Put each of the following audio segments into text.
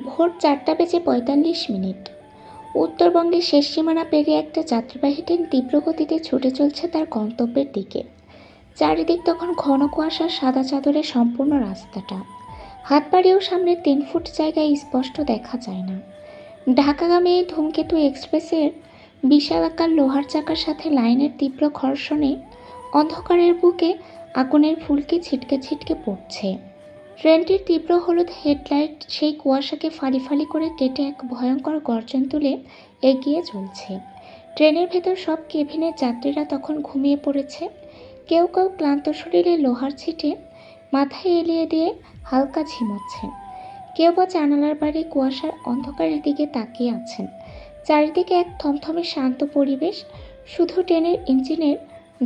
ভোর 4:45। উত্তরবঙ্গের শেষ সীমানা পেরিয়ে একটা যাত্রীবাহী ট্রেন তীব্র গতিতে ছুটে চলছে তার গন্তব্যের দিকে। চারিদিক তখন ঘন কুয়াশার সাদা চাদরে সম্পূর্ণ রাস্তাটা। হাত বাড়িয়েও সামনে 3 ফুট জায়গায় স্পষ্ট দেখা যায় না। ঢাকাগামী এই ধূমকেতু এক্সপ্রেসের বিশালাকার লোহার চাকার সাথে লাইনের তীব্র ঘর্ষণে অন্ধকারের বুকে আগুনের ফুলকি ছিটকে ছিটকে পড়ছে। ট্রেনটির তীব্র হলুদ হেডলাইট সেই কুয়াশাকে ফালি ফালি করে কেটে এক ভয়ঙ্কর গর্জন তুলে এগিয়ে চলছে। ট্রেনের ভেতর সব কেবিনের যাত্রীরা তখন ঘুমিয়ে পড়েছে। কেউ কেউ ক্লান্ত শরীরে লোহার ছিটে মাথায় এলিয়ে দিয়ে হালকা ঝিমোচ্ছেন। কেউ বা জানালার বাইরে কুয়াশার অন্ধকারের দিকে তাকিয়ে আছেন। চারিদিকে এক থমথমে শান্ত পরিবেশ, শুধু ট্রেনের ইঞ্জিনের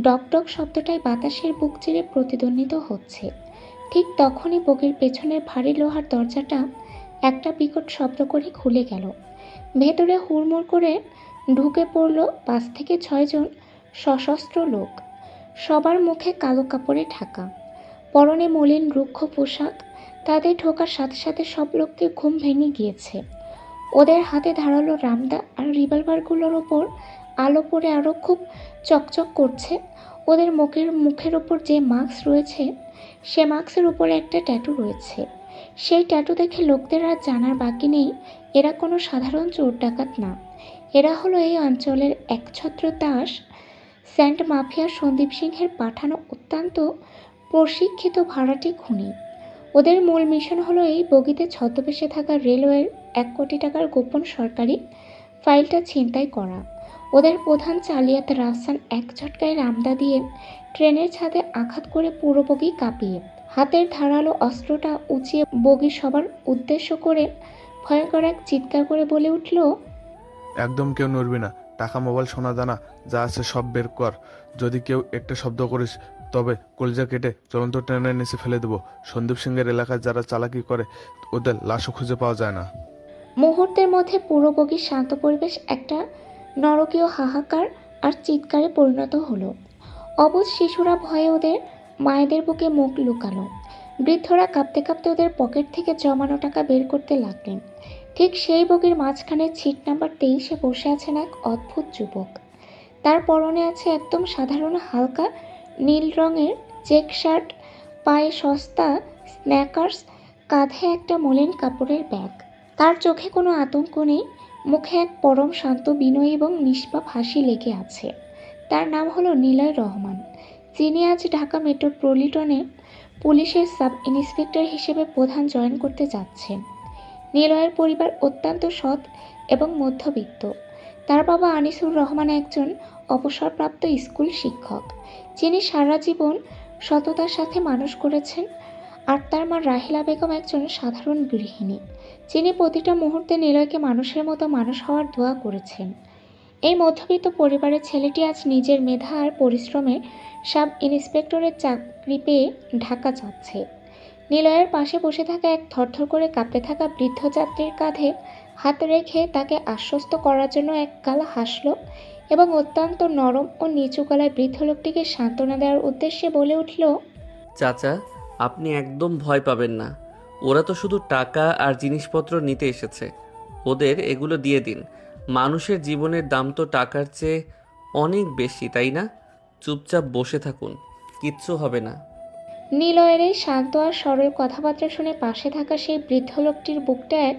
ডকডক শব্দটাই বাতাসের বুক চিরে প্রতিধ্বনিত হচ্ছে। ঠিক তখনই বগির পেছনের ভারী লোহার দরজাটা একটা বিকট শব্দ করে খুলে গেল। ভেতরে হুড়মুড় করে ঢুকে পড়ল 5 থেকে 6 জন সশস্ত্র লোক। সবার মুখে কালো কাপড়ে ঢাকা, পরনে মলিন রুক্ষ পোশাক। তাদের ঢোকার সাথে সাথে সব লোকদের ঘুম ভেঙে গিয়েছে। ওদের হাতে ধারালো রামদা আর রিভলভারগুলোর ওপর আলো পড়ে আরও খুব চকচক করছে। ওদের মুখের ওপর যে মাস্ক রয়েছে, সে মাস্কের উপরে একটা ট্যাটু রয়েছে। সেই ট্যাটু দেখে লোকদের আর জানার বাকি নেই এরা কোনো সাধারণ চোর ডাকাত না। এরা হলো এই অঞ্চলের একছত্র দাস, সেন্ট মাফিয়া সন্দীপ সিংহের পাঠানো অত্যন্ত প্রশিক্ষিত ভাড়াটে খুনি। ওদের মূল মিশন হলো এই বগিতে ছদ্মবেশে থাকা রেলওয়ের 1 কোটি টাকার গোপন সরকারি ফাইলটা ছিনতাই করা। ওদের প্রধান জালিয়াত রাফসান এক ঝটকায় রামদা দিয়ে ট্রেনের ছাদে আঘাত করে পুরো বগি কাঁপিয়ে হাতের ধারালো অস্ত্রটা উঁচিয়ে বগি সবার উদ্দেশ্য করে ভয়ঙ্কর এক চিৎকার করে বলে উঠল, একদম কেউ নড়বি না। টাকা, মোবাইল, সোনা দানা যা আছে সব বের কর। যদি কেউ একটা শব্দ করিস তবে কলিজা কেটে চলন্ত ট্রেনের নিচে ফেলে দেবো। সন্দীপ সিংহের এলাকায় যারা চালাকি করে ওদের লাশও খুঁজে পাওয়া যায় না। মুহূর্তের মধ্যে পুরো বগির শান্ত পরিবেশ একটা নরকীয় হাহাকার আর চিৎকারে পরিণত হলো। অবুঝ শিশুরা ভয়ে ওদের মায়েদের বুকে মুখ লুকালো। বৃদ্ধরা কাঁপতে কাঁপতে ওদের পকেট থেকে জমানো টাকা বের করতে লাগলেন। ঠিক সেই বগির মাঝখানে সিট নাম্বার 23-এ বসে আছেন এক অদ্ভুত যুবক। তার পরনে আছে একদম সাধারণ হালকা নীল রঙের চেক শার্ট, পায়ে সস্তা স্ন্যাকার্স, কাঁধে একটা মলিন কাপড়ের ব্যাগ। তার চোখে কোনো আতঙ্ক নেই, মুখে এক পরম শান্ত বিনয়ী এবং নিষ্পাপ হাসি লেগে আছে। তার নাম হলো নিলয় রহমান, যিনি আজ ঢাকা মেট্রোপলিটনে পুলিশের সাব ইন্সপেক্টর হিসেবে প্রধান জয়েন করতে যাচ্ছেন। নিলয়ের পরিবার অত্যন্ত সৎ এবং মধ্যবিত্ত। তার বাবা আনিসুর রহমান একজন অবসরপ্রাপ্ত স্কুল শিক্ষক, যিনি সারা জীবন সততার সাথে মানুষ করেছেন। আর তার মা রাহিলা বেগম একজন সাধারণ গৃহিণী, যিনি প্রতিটা মুহূর্তে নিলয়কে মানুষের মতো মানুষ হওয়ার দোয়া করেছেন। এই মধ্যবিত্ত পরিবারের ছেলেটি আজ নিজের মেধা আর পরিশ্রমে সাব ইন্সপেক্টরের চাকরি পেয়ে ঢাকা যাচ্ছে। নিলয়ের পাশে বসে থাকা এক থরথর করে কাঁপতে থাকা বৃদ্ধ যাত্রীর কাঁধে হাত রেখে তাকে আশ্বস্ত করার জন্য এক গাল হাসল এবং অত্যন্ত নরম ও নিচু গলায় বৃদ্ধ লোকটিকে সান্ত্বনা দেওয়ার উদ্দেশ্যে বলে উঠল, চাচা, আপনি একদম ভয় পাবেন না। ওরা তো শুধু টাকা আর জিনিসপত্র নিতে এসেছে। ওদের এগুলো দিয়ে দিন। মানুষের জীবনের দাম তো টাকার চেয়ে অনেক বেশি, তাই না? চুপচাপ বসে থাকুন, কিচ্ছু হবে না। নিলয়ের এই শান্ত আর সরল কথাবার্তা শুনে পাশে থাকা সেই বৃদ্ধ লোকটির বুকটা এক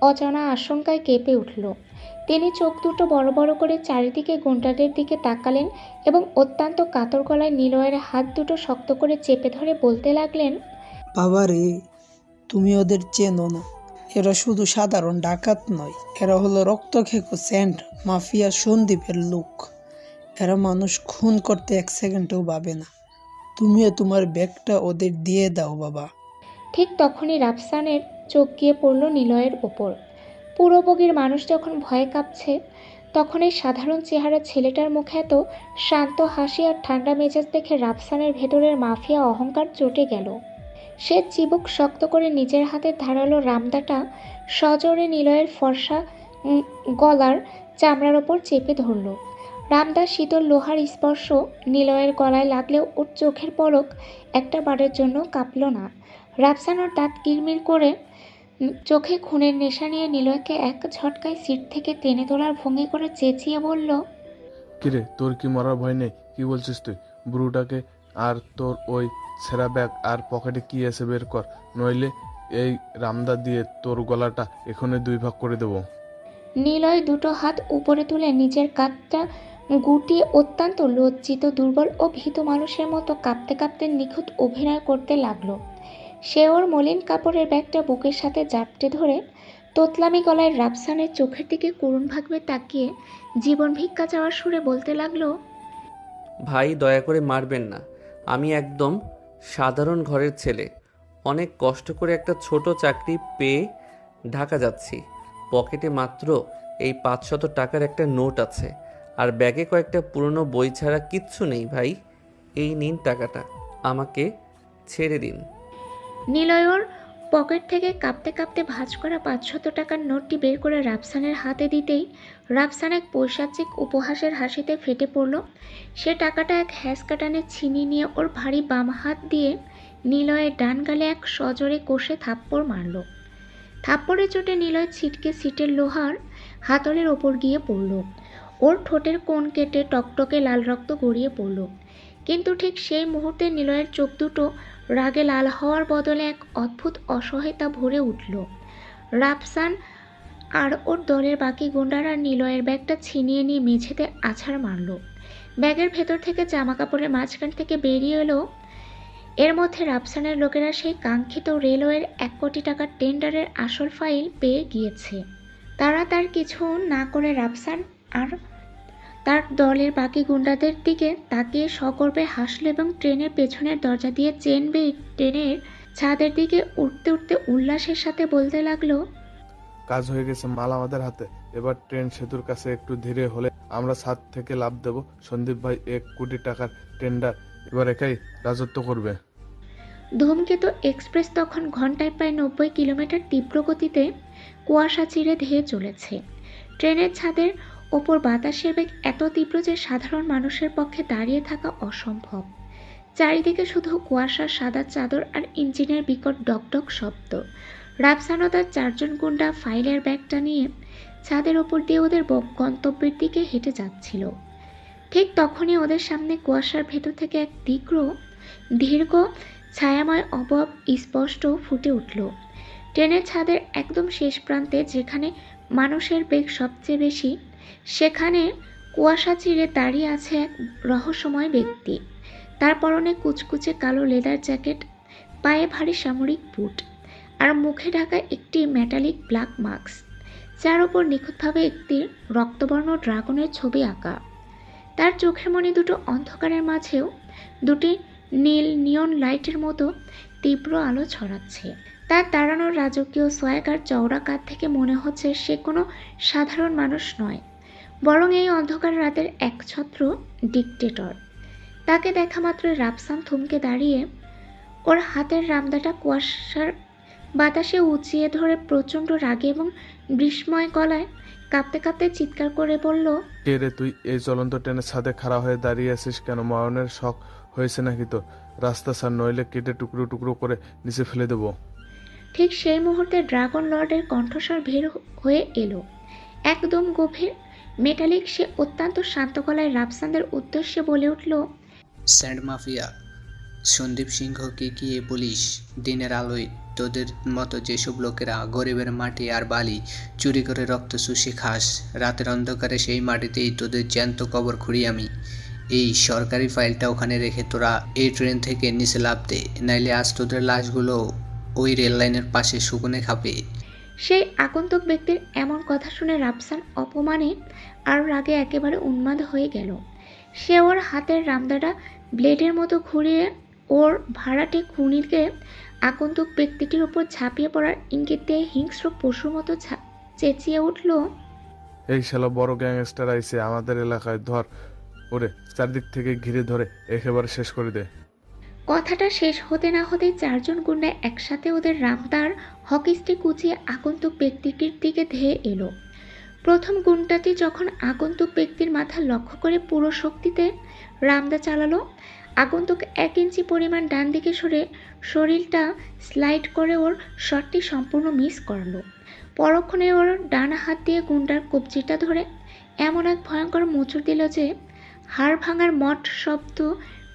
অজানা আশঙ্কায় কেঁপে উঠল। তিনি চোখ দুটো বড় বড় করে চারিদিকে গুন্ডাদের দিকে তাকালেন এবং অত্যন্ত কাতর গলায় নিলয়ের হাত দুটো শক্ত করে চেপে ধরে বলতে লাগলেন, বাবা রে, তুমি ওদের চেনো না। এরা শুধু সাধারণ ডাকাত নয়, এরা হলো রক্তখেকো সেন্ট মাফিয়া সন্দীপের লোক। এরা মানুষ খুন করতে 1 সেকেন্ডও ভাবে না। তুমিও তোমার ব্যাগটা ওদের দিয়ে দাও বাবা। ঠিক তখনই রাফসানের চোখ গিয়ে পড়ল নিলয়ের ওপর। পুরো বগির মানুষ যখন ভয়ে কাঁপছে, তখন এই সাধারণ চেহারা ছেলেটার মুখে এত শান্ত হাসি আর ঠান্ডা মেজাজ দেখে রাফসানের ভেতরের মাফিয়া অহংকার চটে গেল। সে চিবুক শক্ত করে নিজের হাতে ধারালো রামদাটা সজোরে নিলয়ের ফর্সা গলার চামড়ার ওপর চেপে ধরল। রামদার শীতল লোহার স্পর্শ নিলয়ের গলায় লাগলেও ওর চোখের পলক একটা বারের জন্য কাঁপল না। রাফসান ওর দাঁত কিরমির করে চোখে খুনের নেশা নিয়ে নিলয়কে এক ঝটকায় সিট থেকে টেনে তোলার ভঙ্গি করে চেঁচিয়ে বলল, কিরে, তোর কি মরার ভয় নেই? কি বলছিস তুই? বুড়োটাকে আর তোর ওই ছেঁড়া ব্যাগ আর পকেটে কি আছে বের কর, নইলে এই রামদা দিয়ে তোর গলাটা এখনই 2 ভাগ করে দেবো। নিলয় দুটো হাত উপরে তুলে নিজের কাঁধটা গুটিয়ে অত্যন্ত লজ্জিত, দুর্বল ও ভীত মানুষের মতো কাঁপতে কাঁপতে নিখুঁত অভিনয় করতে লাগলো। সে ওর মলিন কাপড়ের ব্যাগটা বুকের সাথে জাপটে ধরে তোতলামি গলায় রাফসানের চোখের দিকে করুণ ভাগবে তাকিয়ে জীবন ভিক্ষা চাওয়ার সুরে বলতে লাগলো, ভাই দয়া করে মারবেন না। আমি একদম সাধারণ ঘরের ছেলে। অনেক কষ্ট করে একটা ছোট চাকরি পেয়ে ঢাকা যাচ্ছি। পকেটে মাত্র এই 500 টাকার একটা নোট আছে, আর ব্যাগে কয়েকটা পুরনো বই ছাড়া কিচ্ছু নেই ভাই। এই নিন টাকাটা, আমাকে ছেড়ে দিন। নিলয় ওর পকেট থেকে কাঁপতে কাঁপতে ভাঁজ করা 500 টাকার নোটটি বের করে রাফসানের হাতে দিতেই রাফসান এক পৈশাচিক উপহাসের হাসিতে ফেটে পড়ল। সে টাকাটা এক হ্যাঁচকাটানে ছিনিয়ে নিয়ে ওর ভারী বাম হাত দিয়ে নিলয়ের ডান গালে এক সজোরে কষে থাপ্পড় মারল। থাপ্পড়ের চোটে নিলয় ছিটকে সিটের লোহার হাতলের ওপর গিয়ে পড়ল। ওর ঠোঁটের কোণ কেটে টকটকে লাল রক্ত গড়িয়ে পড়ল। কিন্তু ঠিক সেই মুহূর্তে নিলয়ের চোখ দুটো রাগে লাল হওয়ার বদলে এক অদ্ভুত অসহায়তা ভরে উঠল। রাফসান আর ওর দলের বাকি গুন্ডারা নিলয়ের ব্যাগটা ছিনিয়ে নিয়ে মেঝেতে আছাড় মারল। ব্যাগের ভেতর থেকে জামা কাপড়ের মাঝখান থেকে বেরিয়ে এলো। এর মধ্যে রাফসানের লোকেরা সেই কাঙ্ক্ষিত রেলওয়ের 1 কোটি টাকার টেন্ডারের আসল ফাইল পেয়ে গিয়েছে। তারা তার কিছু না করে রাফসান আর তার দলের বাকি গুন্ডাদের দিকে তাকিয়ে সগর্বে হাসল এবং ট্রেনের পেছনের দরজা দিয়ে চেন বেয়ে ট্রেনের ছাদের দিকে উঠতে উঠতে উল্লাসের সাথে বলতে লাগলো, কাজ হয়ে গেছে, মাল আমাদের হাতে। এবার ট্রেন সেতুর কাছে একটু ধীরে হলে আমরা ছাদ থেকে লাফ দেব। সন্দীপ ভাই 1 কোটি টাকার টেন্ডার এবার একাই রাজত্ব করবে। ধূমকেতু এক্সপ্রেস তখন ঘন্টায় প্রায় 90 কিলোমিটার তীব্র গতিতে কুয়াশা চিরে ধেয়ে চলেছে। ট্রেনের ছাদের ওপর বাতাসের বেগ এত তীব্র যে সাধারণ মানুষের পক্ষে দাঁড়িয়ে থাকা অসম্ভব। চারিদিকে শুধু কুয়াশার সাদা চাদর আর ইঞ্জিনের বিকট ডকডক শব্দ। রাফসান ও তার 4 জন গুন্ডা ফাইলের ব্যাগটা নিয়ে ছাদের ওপর দিয়ে ওদের গন্তব্যের দিকে হেঁটে যাচ্ছিল। ঠিক তখনই ওদের সামনে কুয়াশার ভেতর থেকে এক দীর্ঘ ছায়াময় অবয়ব স্পষ্ট ফুটে উঠল। ট্রেনের ছাদের একদম শেষ প্রান্তে, যেখানে মানুষের বেগ সবচেয়ে বেশি, সেখানে কুয়াশা চিরে দাঁড়িয়ে আছে এক রহস্যময় ব্যক্তি। তার পরনে কুচকুচে কালো লেদার জ্যাকেট, পায়ে ভারী সামরিক বুট আর মুখে ঢাকা একটি মেটালিক ব্ল্যাক মাস্ক, যার ওপর নিখুঁতভাবে একটি রক্তবর্ণ ড্রাগনের ছবি আঁকা। তার চোখের মণি দুটো অন্ধকারের মাঝেও দুটি নীল নিয়ন লাইটের মতো তীব্র আলো ছড়াচ্ছে। তার দাঁড়ানো রাজকীয় সোয়াগার চওড়া কাঁধ থেকে মনে হচ্ছে সে কোনো সাধারণ মানুষ নয়, বরং এই অন্ধকার রাতের একছত্র ডিকটেটর। তাকে দেখা মাত্রই রাফসান থমকে দাঁড়িয়ে ওর হাতের রামদাটা কুয়াশার বাতাসে উঁচিয়ে ধরে প্রচণ্ড রাগে এবং বিস্ময় গলায় কাঁপতে কাঁপতে চিৎকার করে বলল, কে রে তুই? এই চলন্ত ট্রেনের ছাদে খাড়া হয়ে দাঁড়িয়ে আছিস কেন? মরণের শখ হয়েছে নাকি তোর? রাস্তা ছাড়, নইলে কেটে টুকরো টুকরো করে নিচে ফেলে দেবো। ঠিক সেই মুহূর্তে ড্রাগন লর্ডের কণ্ঠস্বর বের হয়ে এলো, একদম গভীর মেটালিক। সে অত্যন্ত শান্ত গলায় রাফসানদের উদ্দেশ্যে বলে উঠল, স্যান্ড মাফিয়া সন্দীপ সিংহকে গিয়ে বলিস, দিনের আলোয় তোদের মতো যেসব লোকেরা গরিবের মাটি আর বালি চুরি করে রক্ত চুষে খাস, রাতের অন্ধকারে সেই মাটিতেই তোদের জ্যান্ত কবর খুঁড়ি আমি। এই সরকারি ফাইলটা ওখানে রেখে তোরা এই ট্রেন থেকে নিচে লাফ দে, নাইলে আজ তোদের লাশগুলো ওই রেল লাইনের পাশে শুকনে খাবে। সেই আগন্তুক ব্যক্তির এমন কথা শুনে রাফসান অপমানে আর রাগে একেবারে উন্মাদ হয়ে গেল। সে ওর হাতের রামদাটা ব্লেডের মতো ঘুরিয়ে ওর ভাড়াটে খুনিকে আগন্তুক ব্যক্তিটির উপর ঝাঁপিয়ে পড়ার ইঙ্গিত দিয়ে হিংস্র পশুর মতো চেঁচিয়ে উঠল, এই শালা বড় গ্যাংস্টার আইছে আমাদের এলাকায়, ধর ওরে, চারদিক থেকে ঘিরে ধরে একেবারে শেষ করে দে। কথাটা শেষ হতে না হতেই 4 জন গুন্ডা একসাথে ওদের রামদার হকি স্টিক কুচিয়ে আগন্তুক ব্যক্তিটির দিকে ধেয়ে এলো। প্রথম গুন্ডাটি যখন আগন্তুক ব্যক্তির মাথা লক্ষ্য করে পুরো শক্তিতে রামদা চালালো, আগন্তুক 1 ইঞ্চি পরিমাণ ডান দিকে সরে শরীরটা স্লাইড করে ওর শটটি সম্পূর্ণ মিস করলো। পরক্ষণে ওর ডান হাত দিয়ে গুন্ডার কবজিটা ধরে এমন এক ভয়ঙ্কর মোচড় দিল যে হাড় ভাঙার মট শব্দ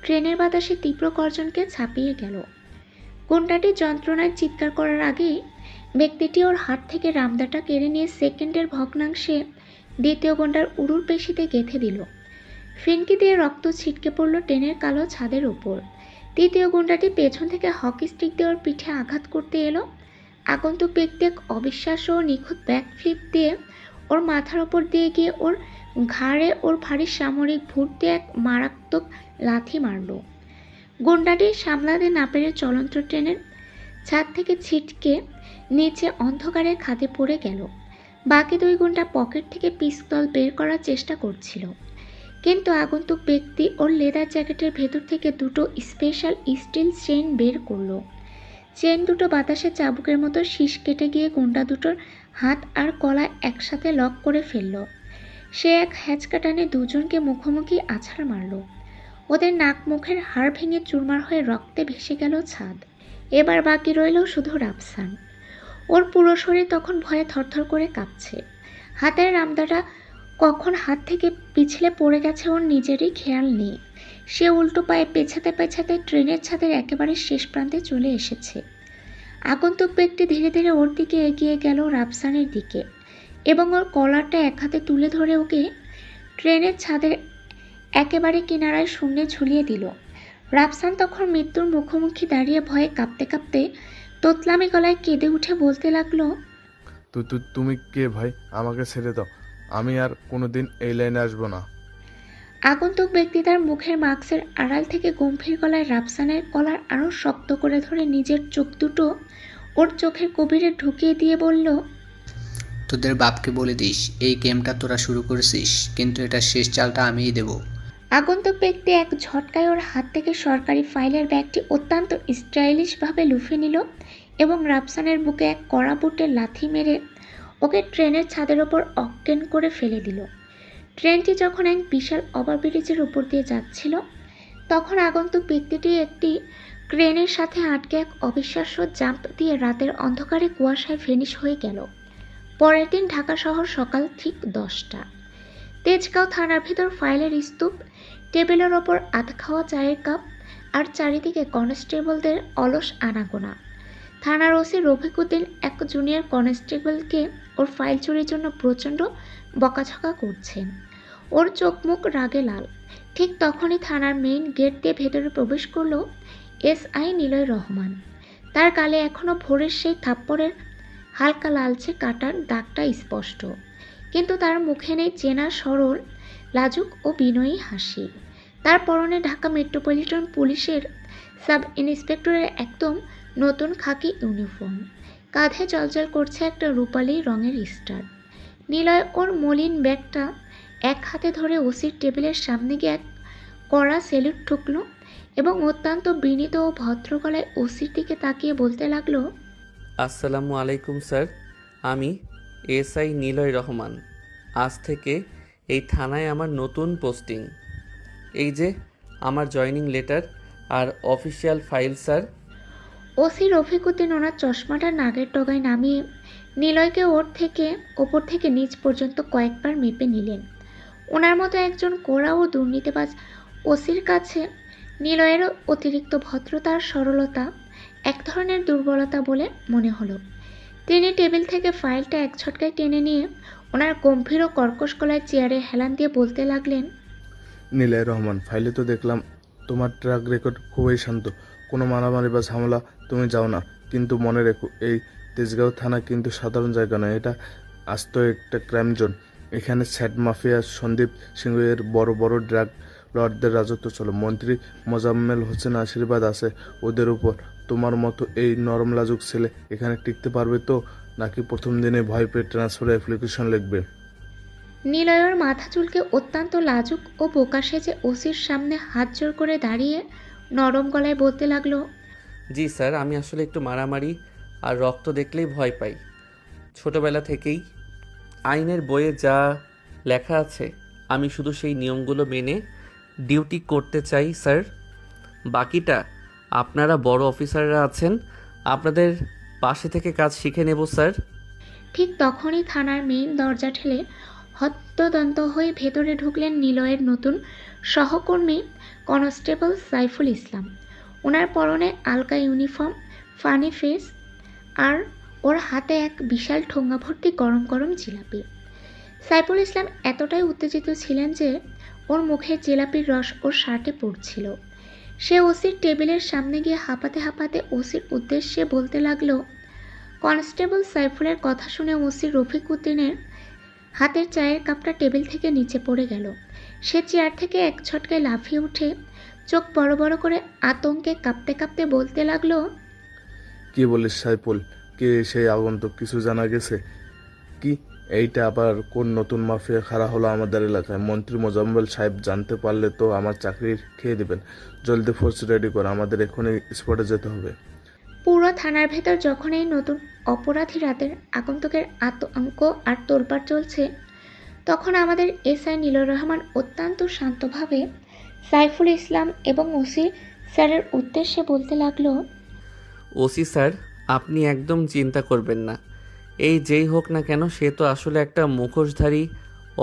ট্রেনের বাতাসে তীব্র গর্জনকে ছাপিয়ে গেল। গুন্ডাটি যন্ত্রণায় চিৎকার করার আগেই ব্যক্তিটি ওর হাত থেকে রামদাটা কেড়ে নিয়ে সেকেন্ডের ভগ্নাংশে দ্বিতীয় গুন্ডার উরুর পেশিতে গেঁথে দিল। ফিনকি দিয়ে রক্ত ছিটকে পড়ল ট্রেনের কালো ছাদের ওপর। তৃতীয় গুন্ডাটি পেছন থেকে হকি স্টিক দিয়ে ওর পিঠে আঘাত করতে এলো। আগন্তুক ব্যক্তি এক অবিশ্বাস্য ও নিখুঁত ব্যাক ফ্লিপ দিয়ে ওর মাথার ওপর দিয়ে গিয়ে ওর ঘাড়ে ওর ভারী সামরিক ভুট দিয়ে এক মারাত্মক লাথি মারল। গুন্ডাটি সামলাতে না পেরে চলন্ত ট্রেনের ছাদ থেকে ছিটকে নিচে অন্ধকারের খাদে পড়ে গেল। বাকি 2 গুন্ডা পকেট থেকে পিস্তল বের করার চেষ্টা করছিল, কিন্তু আগন্তুক ব্যক্তি ওর লেদার জ্যাকেটের ভেতর থেকে 2টো স্পেশাল স্টিল চেইন বের করলো। চেন দুটো বাতাসে চাবুকের মতো শীষ কেটে গিয়ে গুন্ডা দুটোর হাত আর গলা একসাথে লক করে ফেলল। সে এক হ্যাচকাটানে দুজনকে মুখোমুখি আছাড় মারল। ওদের নাক মুখের হাড় ভেঙে চুরমার হয়ে রক্তে ভেসে গেল ছাদ। এবার বাকি রইল শুধু রাফসান। ওর পুরো শরীর তখন ভয়ে থরথর করে কাঁপছে। হাতের রামদাটা কখন হাত থেকে পিছলে পড়ে গেছে ওর নিজেরই খেয়াল নেই। সে উল্টো পায়ে পেছাতে পেছাতে ট্রেনের ছাদের একেবারে শেষ প্রান্তে চলে এসেছে। আগন্তুক ব্যক্তি ধীরে ধীরে ওর দিকে এগিয়ে গেল রাফসানের দিকে এবং ওর কলারটা এক হাতে তুলে ধরে ওকে ট্রেনের ছাদের একেবারে কিনারায় শূন্যে ঝুলিয়ে দিল। রাফসান তখন মৃত্যুর মুখোমুখি দাঁড়িয়ে ভয়ে কাঁপতে কাঁপতে তোতলামি গলায় কেঁদে উঠে বলতে লাগলো, তুমি কে ভাই? আমাকে ছেড়ে দাও, আমি আর কোনোদিন এই লাইনে আসবো না। আগন্তুক ব্যক্তি তার মুখের মাস্কের আড়াল থেকে গম্ভীর গলায় রাফসানের কলার আরও শক্ত করে ধরে নিজের চোখ দুটো ওর চোখের গভীরে ঢুকিয়ে দিয়ে বলল, তোদের বাপকে বলে দিস এই গেমটা তোরা শুরু করেছিস, কিন্তু এটা শেষ চালটা আমিই দেব। আগন্তুক ব্যক্তি এক ঝটকায় ওর হাত থেকে সরকারি ফাইলের ব্যাগটি অত্যন্ত স্টাইলিশভাবে লুফে নিল এবং রাফসানের বুকে এক কড়া বুটের লাথি মেরে ওকে ট্রেনের ছাদের ওপর অজ্ঞান করে ফেলে দিল। ট্রেনটি যখন এক বিশাল ওভারব্রিজের উপর দিয়ে যাচ্ছিল, তখন আগন্তুক ব্যক্তিটি একটি ক্রেনের সাথে আটকে এক অবিশ্বাস্য জাম্প দিয়ে রাতের অন্ধকারে কুয়াশায় ভেনিশ হয়ে গেল। পরের দিন ঢাকা শহর সকাল ঠিক 10টা। তেজগাঁও থানার ভিতর ফাইলের স্তূপ, টেবিলের ওপর আধ খাওয়া চায়ের কাপ আর চারিদিকে কনস্টেবলদের অলস আনাগোনা। থানার ওসি রফিকুদ্দিন এক জুনিয়র কনস্টেবলকে ওর ফাইল চুরির জন্য প্রচণ্ড বকাঝকা করছেন। ওর চোখ মুখ রাগে লাল। ঠিক তখনই থানার মেইন গেট দিয়ে ভেতরে প্রবেশ করল এসআই নিলয় রহমান। তার গালে এখনও ভোরের সেই থাপ্পড়ের হালকা লালচে কাটার দাগটা স্পষ্ট, কিন্তু তার মুখে নেই চেনা সরল লাজুক ও বিনয়ী হাসি। তার পরনে ঢাকা মেট্রোপলিটন পুলিশের সাব ইন্সপেক্টরের একদম নতুন খাকি ইউনিফর্ম। কাঁধে চলচল করছে একটা রূপালি রঙের স্টার। নিলয় ওর মলিন ব্যাগটা এক হাতে ধরে ওসির টেবিলের সামনে গিয়ে এক কড়া সেলুট ঠুকলো এবং অত্যন্ত বিনীত ও ভদ্র গলায় ওসির দিকে তাকিয়ে বলতে লাগলো, আসসালামু আলাইকুম স্যার, আমি এসআই নিলয় রহমান। আজ থেকে এই থানায় আমার নতুন পোস্টিং। এই যে আমার জয়েনিং লেটার আর official file sir. OC Rafikuddin ওনার চশমাটা নাগের ডগায় নামিয়ে নিলয়কে ওপর থেকে নিচ পর্যন্ত কয়েকবার মেপে নিলেন। ওনার মতো একজন কোড়া ও দুর্নীতিবাজ ওসির কাছে নিলয়েরও অতিরিক্ত ভদ্রতা আর সরলতা এক ধরনের দুর্বলতা বলে মনে হলো। তিনি টেবিল থেকে ফাইলটা এক ঝটকায় টেনে নিয়ে ওনার গম্ভীর ও কর্কশ গলায় চেয়ারে হেলান দিয়ে বলতে লাগলেন, নিলয় রহমান, ফাইলে তো দেখলাম তোমার ট্র্যাক রেকর্ড খুবই শান্ত, কোনো মারামারি বা ঝামেলা তুমি যাও না। কিন্তু মনে রেখো, এই তেজগাঁও থানা কিন্তু সাধারণ জায়গা নয়, এটা আস্ত একটা ক্রাইম জোন। এখানে স্যাড মাফিয়া সন্দীপ সিংহের বড় বড় ড্রাগ লর্ডদের রাজত্ব চলে। মন্ত্রী মোজাম্মেল হোসেন আশীর্বাদ আছে ওদের উপর। তোমার মতো এই নরম লাজুক ছেলে এখানে টিকতে পারবে তো, নাকি প্রথম দিনে ভয় পেয়ে ট্রান্সফার অ্যাপ্লিকেশন লিখবে? নিলয়ের মাথা চুলকে অত্যন্ত লাজুক ও বোকা সেজে ওসির সামনে হাত জোর করে দাঁড়িয়ে নরম গলায় বলতে লাগলো, জি স্যার, আমি আসলে একটু মারামারি আর রক্ত দেখলেই ভয় পাই। ছোটবেলা থেকেই আইনের বইয়ে যা লেখা আছে আমি শুধু সেই নিয়মগুলো মেনে ডিউটি করতে চাই স্যার। বাকিটা আপনারা বড় অফিসাররা আছেন, আপনাদের পাশে থেকে কাজ শিখে নেব স্যার। ঠিক তখনই থানার মেইন দরজা ঠেলে হত্যদন্ত হয়ে ভেতরে ঢুকলেন নিলয়ের নতুন সহকর্মী কনস্টেবল সাইফুল ইসলাম। ওনার পরনে আলকা ইউনিফর্ম, ফানি ফেস, আর ওর হাতে এক বিশাল ঠোঙ্গা ভর্তি গরম গরম জিলাপি। সাইফুল ইসলাম এতটাই উত্তেজিত ছিলেন যে ওর মুখে জিলাপির রস ওর শার্টে পড়ছিল। সে ওসির টেবিলের সামনে গিয়ে হাঁপাতে হাঁপাতে ওসির উদ্দেশ্যে বলতে লাগলো। কনস্টেবল সাইফুলের কথা শুনে ওসি রফিক উদ্দিনের হাতের চায়ের কাপটা টেবিল থেকে নিচে পড়ে গেল। সে চেয়ার থেকে এক ছটকায় লাফিয়ে উঠে চোখ বড় বড় করে আতঙ্কে কাঁপতে কাঁপতে বলতে লাগলো। কি বলিস সাইফুল? কে সেই আগন্তুক? কিছু জানা গেছে কি? এইটা আবার কোন নতুন মাফিয়া খাড়া হলো আমাদের এলাকায়? মন্ত্রী মোজাম্মেল সাহেব জানতে পারলে তো আমার চাকরি খেয়ে দেবেন। জলদি ফোর্স রেডি কর, আমাদের এখনই স্পটে যেতে হবে। পুরো থানার ভেতর যখন এই নতুন অপরাধী রাতের আগন্তুকের আতঙ্ক আর তোলপাড় চলছে, তখন আমাদের এসআই নীলুর রহমান অত্যন্ত শান্তভাবে সাইফুল ইসলাম এবং ওসি স্যারের উদ্দেশ্যে বলতে লাগলো। ওসি স্যার, আপনি একদম চিন্তা করবেন না। এই যেই হোক না কেন, সে তো আসলে একটা মুখোশধারী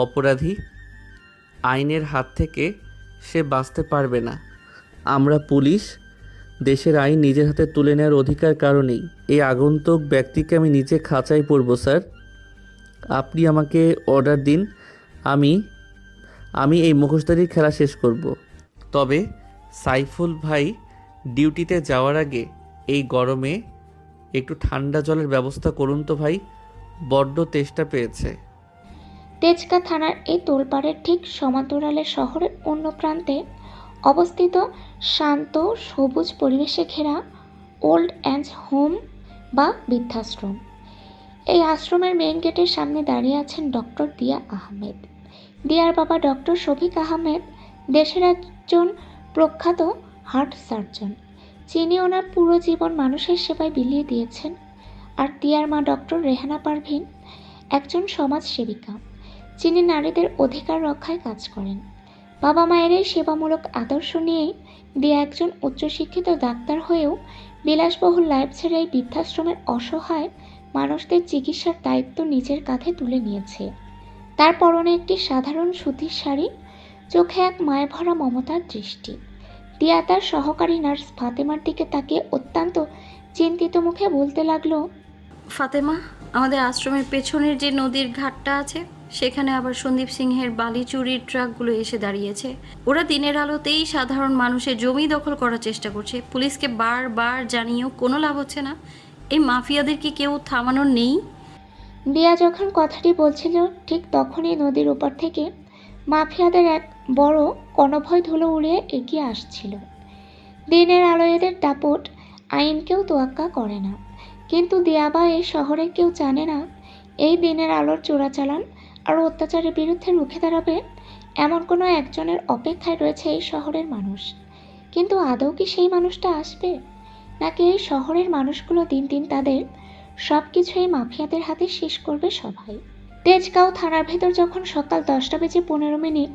অপরাধী। আইনের হাত থেকে সে বাঁচতে পারবে না। আমরা পুলিশ, দেশের আইন নিজের হাতে তুলে নেওয়ার অধিকার কারণেই এই আগন্তুক ব্যক্তিকে আমি নিজে খাঁচায় পড়ব স্যার। আপনি আমাকে অর্ডার দিন, আমি এই মুখোশধারীর খেলা শেষ করব। তবে সাইফুল ভাই ডিউটিতে যাওয়ার আগে এই গরমে একটু ঠান্ডা জলের ব্যবস্থা করুন তো ভাই, বড্ড তেষ্টা পেয়েছে। তেজকা থানার এই তোলপাড়ের ঠিক সমান্তরালে শহরের অন্য প্রান্তে অবস্থিত শান্ত সবুজ পরিবেশে ঘেরা ওল্ড এজ হোম বা বৃদ্ধাশ্রম। এই আশ্রমের মেইন গেটের সামনে দাঁড়িয়ে আছেন ডক্টর দিয়া আহমেদ। দিয়ার বাবা ডক্টর শফিক আহমেদ দেশের একজন প্রখ্যাত হার্ট সার্জন। যিনি ওনার পুরো জীবন মানুষের সেবায় বিলিয়ে দিয়েছেন। আর দিয়ার মা ডক্টর রেহানা পারভিন একজন সমাজ সেবিকা, যিনি নারীদের অধিকার রক্ষায় কাজ করেন। বাবা মায়ের এই সেবামূলক আদর্শ নিয়েই দিয়া একজন উচ্চশিক্ষিত ডাক্তার হয়েও বিলাসবহুল লাইফ ছেড়ে এই বৃদ্ধাশ্রমের অসহায় মানুষদের চিকিৎসার দায়িত্ব নিজের কাঁধে তুলে নিয়েছে। তার পরনে একটি সাধারণ সুতির শাড়ি, চোখে এক মায়া ভরা মমতার দৃষ্টি। দিয়া তার সহকারী নার্স ফাতেমার দিকে তাকিয়ে অত্যন্ত চিন্তিত মুখে বলতে লাগলো। ফাতেমা, আমাদের আশ্রমের পেছনের যে নদীর ঘাটটা আছে, সেখানে আবার সন্দীপ সিংহের বালি চুরির ট্রাকগুলো এসে দাঁড়িয়েছে। ওরা দিনের আলোতেই সাধারণ মানুষের জমি দখল করার চেষ্টা করছে। পুলিশকে বারবার জানিয়েও কোনো লাভ হচ্ছে না। এই মাফিয়াদের কি কেউ থামানোর নেই? দিয়া যখন কথাটি বলছিল, ঠিক তখনই নদীর ওপার থেকে মাফিয়াদের এক বড় কনভয় ধুলো উড়িয়ে এগিয়ে আসছিল। দিনের আলো এদের দাপট আইনকেও তোয়াক্কা করে না। কিন্তু দিয়া বা এই শহরে কেউ জানে না এই দিনের আলোর চোরাচালান আর অত্যাচারের বিরুদ্ধে রুখে দাঁড়াবে এমন কোনো একজনের অপেক্ষায় রয়েছে এই শহরের মানুষ। কিন্তু আদৌ কি সেই মানুষটা আসবে, নাকি এই শহরের মানুষগুলো দিন দিন তাদের সব কিছুই মাফিয়াদের হাতে শেষ করবে সবাই? তেজগাঁও থানার ভেতর যখন সকাল 10:15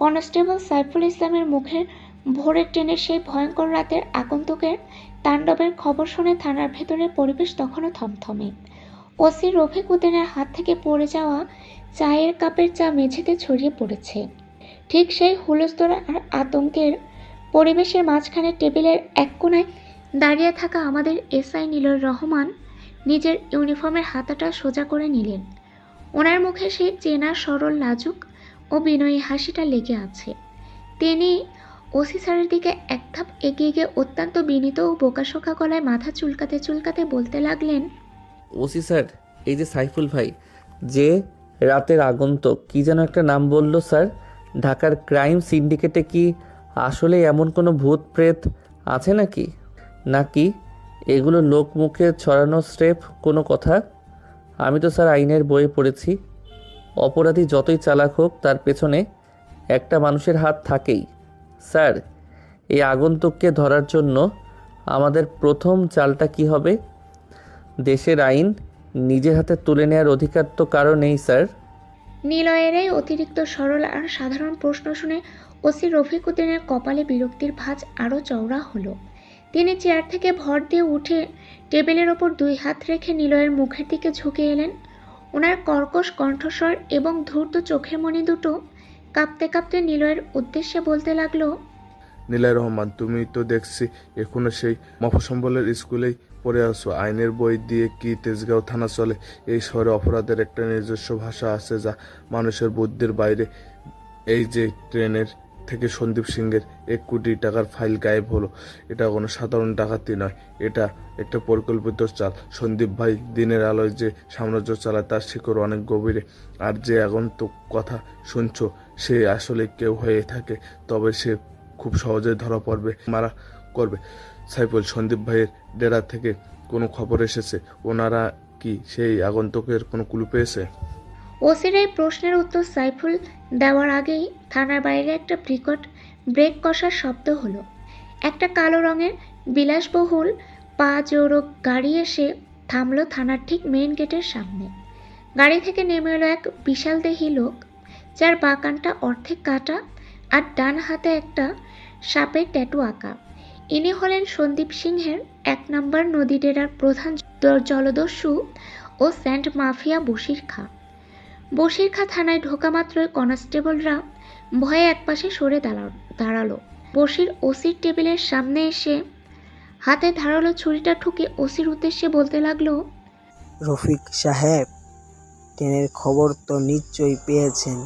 কনস্টেবল সাইফুল ইসলামের মুখের ভোরের ট্রেনের সেই ভয়ঙ্কর রাতের আগন্তুকের তাণ্ডবের খবর শুনে থানার ভেতরের পরিবেশ তখনও থমথমে। ওসি রফিক উদ্দিনের হাত থেকে পড়ে যাওয়া চায়ের কাপের চা মেঝেতে ছড়িয়ে পড়েছে। ঠিক সেই হুলস্থুল আর আতঙ্কের পরিবেশের মাঝখানে টেবিলের এক কোণায় দাঁড়িয়ে থাকা আমাদের এসআই নীলুর রহমান নিজের ইউনিফর্মের হাতাটা সোজা করে নিলেন। ওনার মুখে সেই চেনা সরল লাজুক ও বিনয়ী হাসিটা লেগে আছে। তিনি ওসি স্যারের দিকে এক ধাপ এগিয়ে গিয়ে অত্যন্ত বিনীত ও বোকাশোকা গলায় মাথা চুলকাতে চুলকাতে বলতে লাগলেন। ওসি স্যার, এই যে সাইফুল ভাই, যে রাতের আগন্তুক, কি যেন একটা নাম বলল স্যার, ঢাকার ক্রাইম সিন্ডিকেটে কি আসলে এমন কোনো ভূত প্রেত আছে নাকি এগুলো লোকমুখে ছড়ানো স্রেফ কোনো কথা? আমি তো স্যার আইনের বইয়ে পড়েছি, অপরাধী যতই চালাক হোক তার পেছনে একটা মানুষের হাত থাকেই। স্যার, এই আগন্তুককে ধরার জন্য আমাদের প্রথম চালটা কি হবে? দেশের আইন নিজের হাতে তুলে নেওয়ার অধিকার তো কারো নেই স্যার। নিলয়ের এই অতিরিক্ত সরল আর সাধারণ প্রশ্ন শুনে ওসি রফিক উদ্দিনের কপালে বিরক্তির ভাঁজ আরও চওড়া হলো। তিনি চেয়ার থেকে ভর দিয়ে উঠে টেবিলের ওপর 2 হাত রেখে নিলয়ের মুখের দিকে ঝুঁকে এলেন। ওনার কর্কশ কণ্ঠস্বর এবং ধূর্ত চোখের মণি দুটো কাঁপতে কাঁপতে নিলয়ের উদ্দেশ্যে বলতে লাগলো, নীলয় রহমান, তুমি তো দেখছি এখনো সেই মফস্বলের স্কুলেই পড়ে আসো। আইনের বই দিয়ে কি তেজগাঁও থানা চলে? এই শহরে অপরাধের একটা নিজস্ব ভাষা আছে যা মানুষের বুদ্ধির বাইরে। এই যে ট্রেনের থেকে সন্দীপ সিংয়ের 1 কোটি টাকার ফাইল গায়েব হলো, এটা কোনো সাধারণ ডাকাতি নয়, এটা একটা পরিকল্পিত চাল। সন্দীপ ভাই দিনের আলোয় যে সাম্রাজ্য চালায় তার শিকড় অনেক গভীরে। আর যে আগন্তুক কথা শুনছো সে আসলে কেউ হয়ে থাকে, তবে সে খুব সহজে ধরা পড়বে, মারা করবে। সাইফুল, সন্দীপ ভাইয়ের ডেরা থেকে কোনো খবর এসেছে? ওনারা কি সেই আগন্তুকের কোনো ক্লু পেয়েছে? ওসির এই প্রশ্নের উত্তর সাইফুল দেওয়ার আগেই থানার বাইরে একটা বিকট ব্রেক কষার শব্দ হলো। একটা কালো রঙের বিলাসবহুল পাজোরো গাড়ি এসে থামলো থানার ঠিক মেইন গেটের সামনে। গাড়ি থেকে নেমে এলো এক বিশালদেহী লোক, যার বাঁ কানটা অর্ধেক কাটা আর ডান হাতে একটা সাপের ট্যাটু আঁকা। ইনি হলেন সন্দীপ সিংহের 1 নম্বর নদী ডেরার প্রধান জলদস্যু ও স্যান্ড মাফিয়া বশির খাঁ। বশির খাঁ থানায় ঢোকা মাত্রই কনস্টেবলরা ভয়ে একপাশে সরে দাঁড়ালো। বশির ওসির টেবিলের সামনে এসে হাতে ধারালো ছুরিটা ঠুকে ওসির উদ্দেশ্যে বলতে লাগলো, রফিক সাহেব, ট্রেনের খবর তো নিশ্চয়ই পেয়েছেন।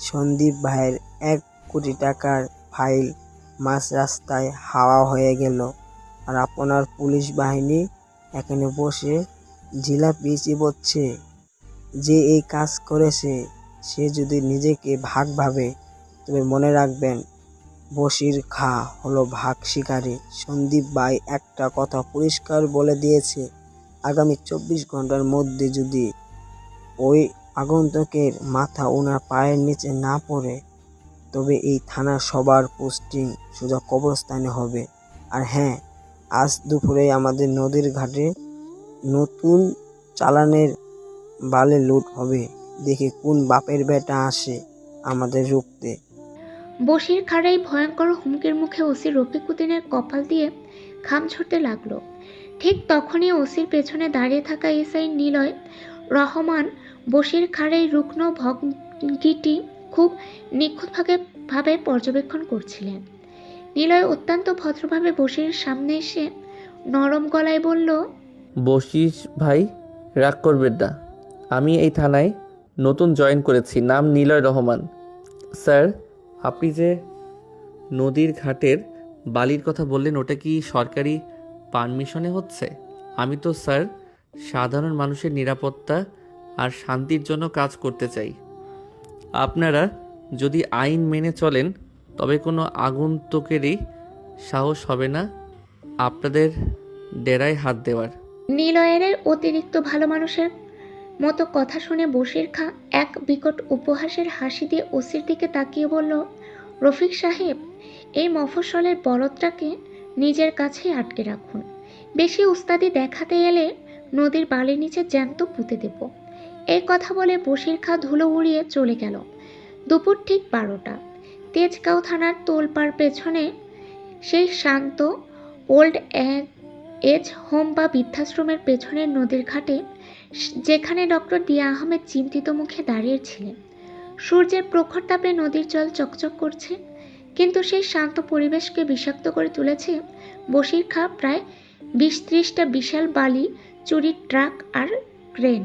সন্দীপ ভাইয়ের 1 কোটি টাকার ফাইল মাঝ রাস্তায় হাওয়া হয়ে গেল, আর আপনার পুলিশ বাহিনী এখানে বসে জিলাপি চিবোচ্ছে। যে এই কাজ করেছে সে যদি নিজেকে ভাগ ভাবে, তবে মনে রাখবেন বশির খাঁ হলো ভাগ শিকারী। সন্দীপ ভাই একটা কথা পরিষ্কার বলে দিয়েছে, আগামী 24 ঘন্টার মধ্যে যদি ওই আগন্তুকের মাথা ওনার পায়ের নিচে না পড়ে, তবে এই থানার সবার পোস্টিং সোজা কবরস্থানে হবে। আর হ্যাঁ, আজ দুপুরে আমাদের নদীর ঘাটে নতুন চালানের বালে লুট হবে। দেখি কোন বাপের বেটা আসে আমাদের রুখতে। বশির খাঁর এই ভয়ঙ্কর হুমকির মুখে ওসি রফিক উদ্দিনের কপাল দিয়ে খাম ছুটতে লাগলো। ঠিক তখনই ওসির পেছনে দাঁড়িয়ে থাকা এসআই নিলয় রহমান বশির খাঁর এই রুগ্ন ভঙ্গিটি খুব নিখুঁতভাবে পর্যবেক্ষণ করছিলেন। নিলয় অত্যন্ত ভদ্রভাবে বশিরের সামনে এসে নরম গলায় বলল, বশির ভাই, রাগ করবেন না, আমি এই থানায় নতুন জয়েন করেছি, নাম নিলয় রহমান। স্যার, আপনি যে নদীর ঘাটের বালির কথা বললেন, ওটা কি সরকারি পারমিশনে হচ্ছে? আমি তো স্যার সাধারণ মানুষের নিরাপত্তা আর শান্তির জন্য কাজ করতে চাই। আপনারা যদি আইন মেনে চলেন তবে কোনো আগন্তুকেরই সাহস হবে না আপনাদের ডেরায় হাত দেওয়ার। নিলয়ের অতিরিক্ত ভালো মানুষের মতো কথা শুনে বশির খাঁ এক বিকট উপহাসের হাসি দিয়ে ওসির দিকে তাকিয়ে বলল, রফিক সাহেব, এই মফস্বলের বলদটাকে নিজের কাছেই আটকে রাখুন। বেশি উস্তাদি দেখাতে এলে নদীর বালির নিচে জ্যান্ত পুঁতে দেব। এই কথা বলে বশির খাঁ ধুলো উড়িয়ে চলে গেল। দুপুর ঠিক 12টা। তেজগাঁও থানার তোলপাড় পেছনে সেই শান্ত ওল্ড এজ হোম বা বৃদ্ধাশ্রমের পেছনের নদীর ঘাটে, যেখানে ডক্টর দিয়া আহমেদ চিন্তিত মুখে দাঁড়িয়েছিলেন। সূর্যের প্রখর তাপে নদীর জল চকচক করছে, কিন্তু সেই শান্ত পরিবেশকে বিষাক্ত করে তুলেছে বশির খাঁ প্রায় 20-30টা বিশাল বালি চুরির ট্রাক আর ক্রেন।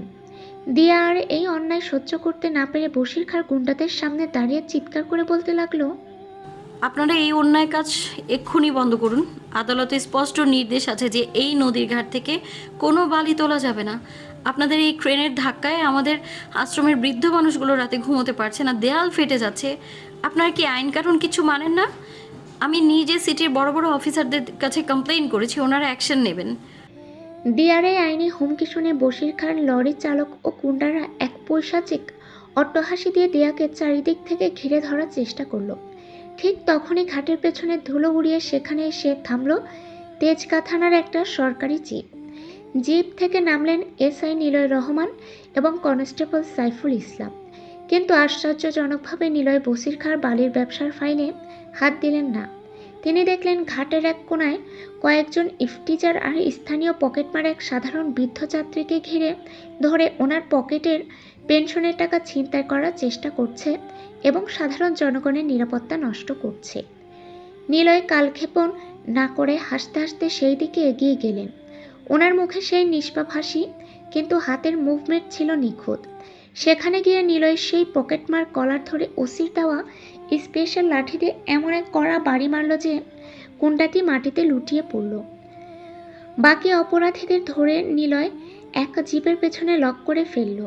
দিয়া আর এই অন্যায় সহ্য করতে না পেরে বশির খাঁর গুন্ডাদের সামনে দাঁড়িয়ে চিৎকার করে বলতে লাগলো, আপনারা এই অন্যায় কাজ এক্ষুনি বন্ধ করুন। আদালতে স্পষ্ট নির্দেশ আছে যে এই নদীর ঘাট থেকে কোনো বালি তোলা যাবে না। আপনাদের এই ক্রেনের ধাক্কায় আমাদের আশ্রমের বৃদ্ধ মানুষগুলো রাতে ঘুমোতে পারছে না, দেয়াল ফেটে যাচ্ছে। আপনারা কি আইন কানুন কিছু মানেন না? আমি নিজে সিটির বড় বড় অফিসারদের কাছে কমপ্লেইন করেছি, ওনারা অ্যাকশন নেবেন। দিয়ার এই আইনি হুমকি শুনে বশির খাঁর লরি চালক ও গুন্ডারা এক পৈশাচিক অট্টহাসি দিয়ে দিয়াকে চারিদিক থেকে ঘিরে ধরার চেষ্টা করলো। ঠিক তখনই ঘাটের পেছনে ধুলো উড়িয়ে সেখানে এসে থামল তেজগাঁ থানার একটা সরকারি জিপ। জিপ থেকে নামলেন এসআই নিলয় রহমান এবং কনস্টেবল সাইফুল ইসলাম। কিন্তু আশ্চর্যজনকভাবে নিলয় বসির খাঁর বালির ব্যবসার ফাইলে হাত দিলেন না। তিনি দেখলেন ঘাটের এক কোণায় কয়েকজন ইফটিজার আর স্থানীয় পকেটমার এক সাধারণ বৃদ্ধ যাত্রীকে ঘিরে ধরে ওনার পকেটের পেনশনের টাকা ছিনতাই করার চেষ্টা করছে এবং সাধারণ জনগণের নিরাপত্তা নষ্ট করছে। নিলয় কালক্ষেপণ না করে হাসতে হাসতে সেই দিকে এগিয়ে গেলেন। ওনার মুখে সেই নিষ্পাপ হাসি, কিন্তু হাতের মুভমেন্ট ছিল নিখুঁত। সেখানে গিয়ে নিলয় সেই পকেটমার কলার ধরে ওসির দেওয়া স্পেশাল লাঠি দিয়ে এমন এক কড়া বাড়ি মারল যে কুণ্ডাটি মাটিতে লুটিয়ে পড়ল। বাকি অপরাধীদের ধরে নিলয় এক জিপের পেছনে লক করে ফেলল।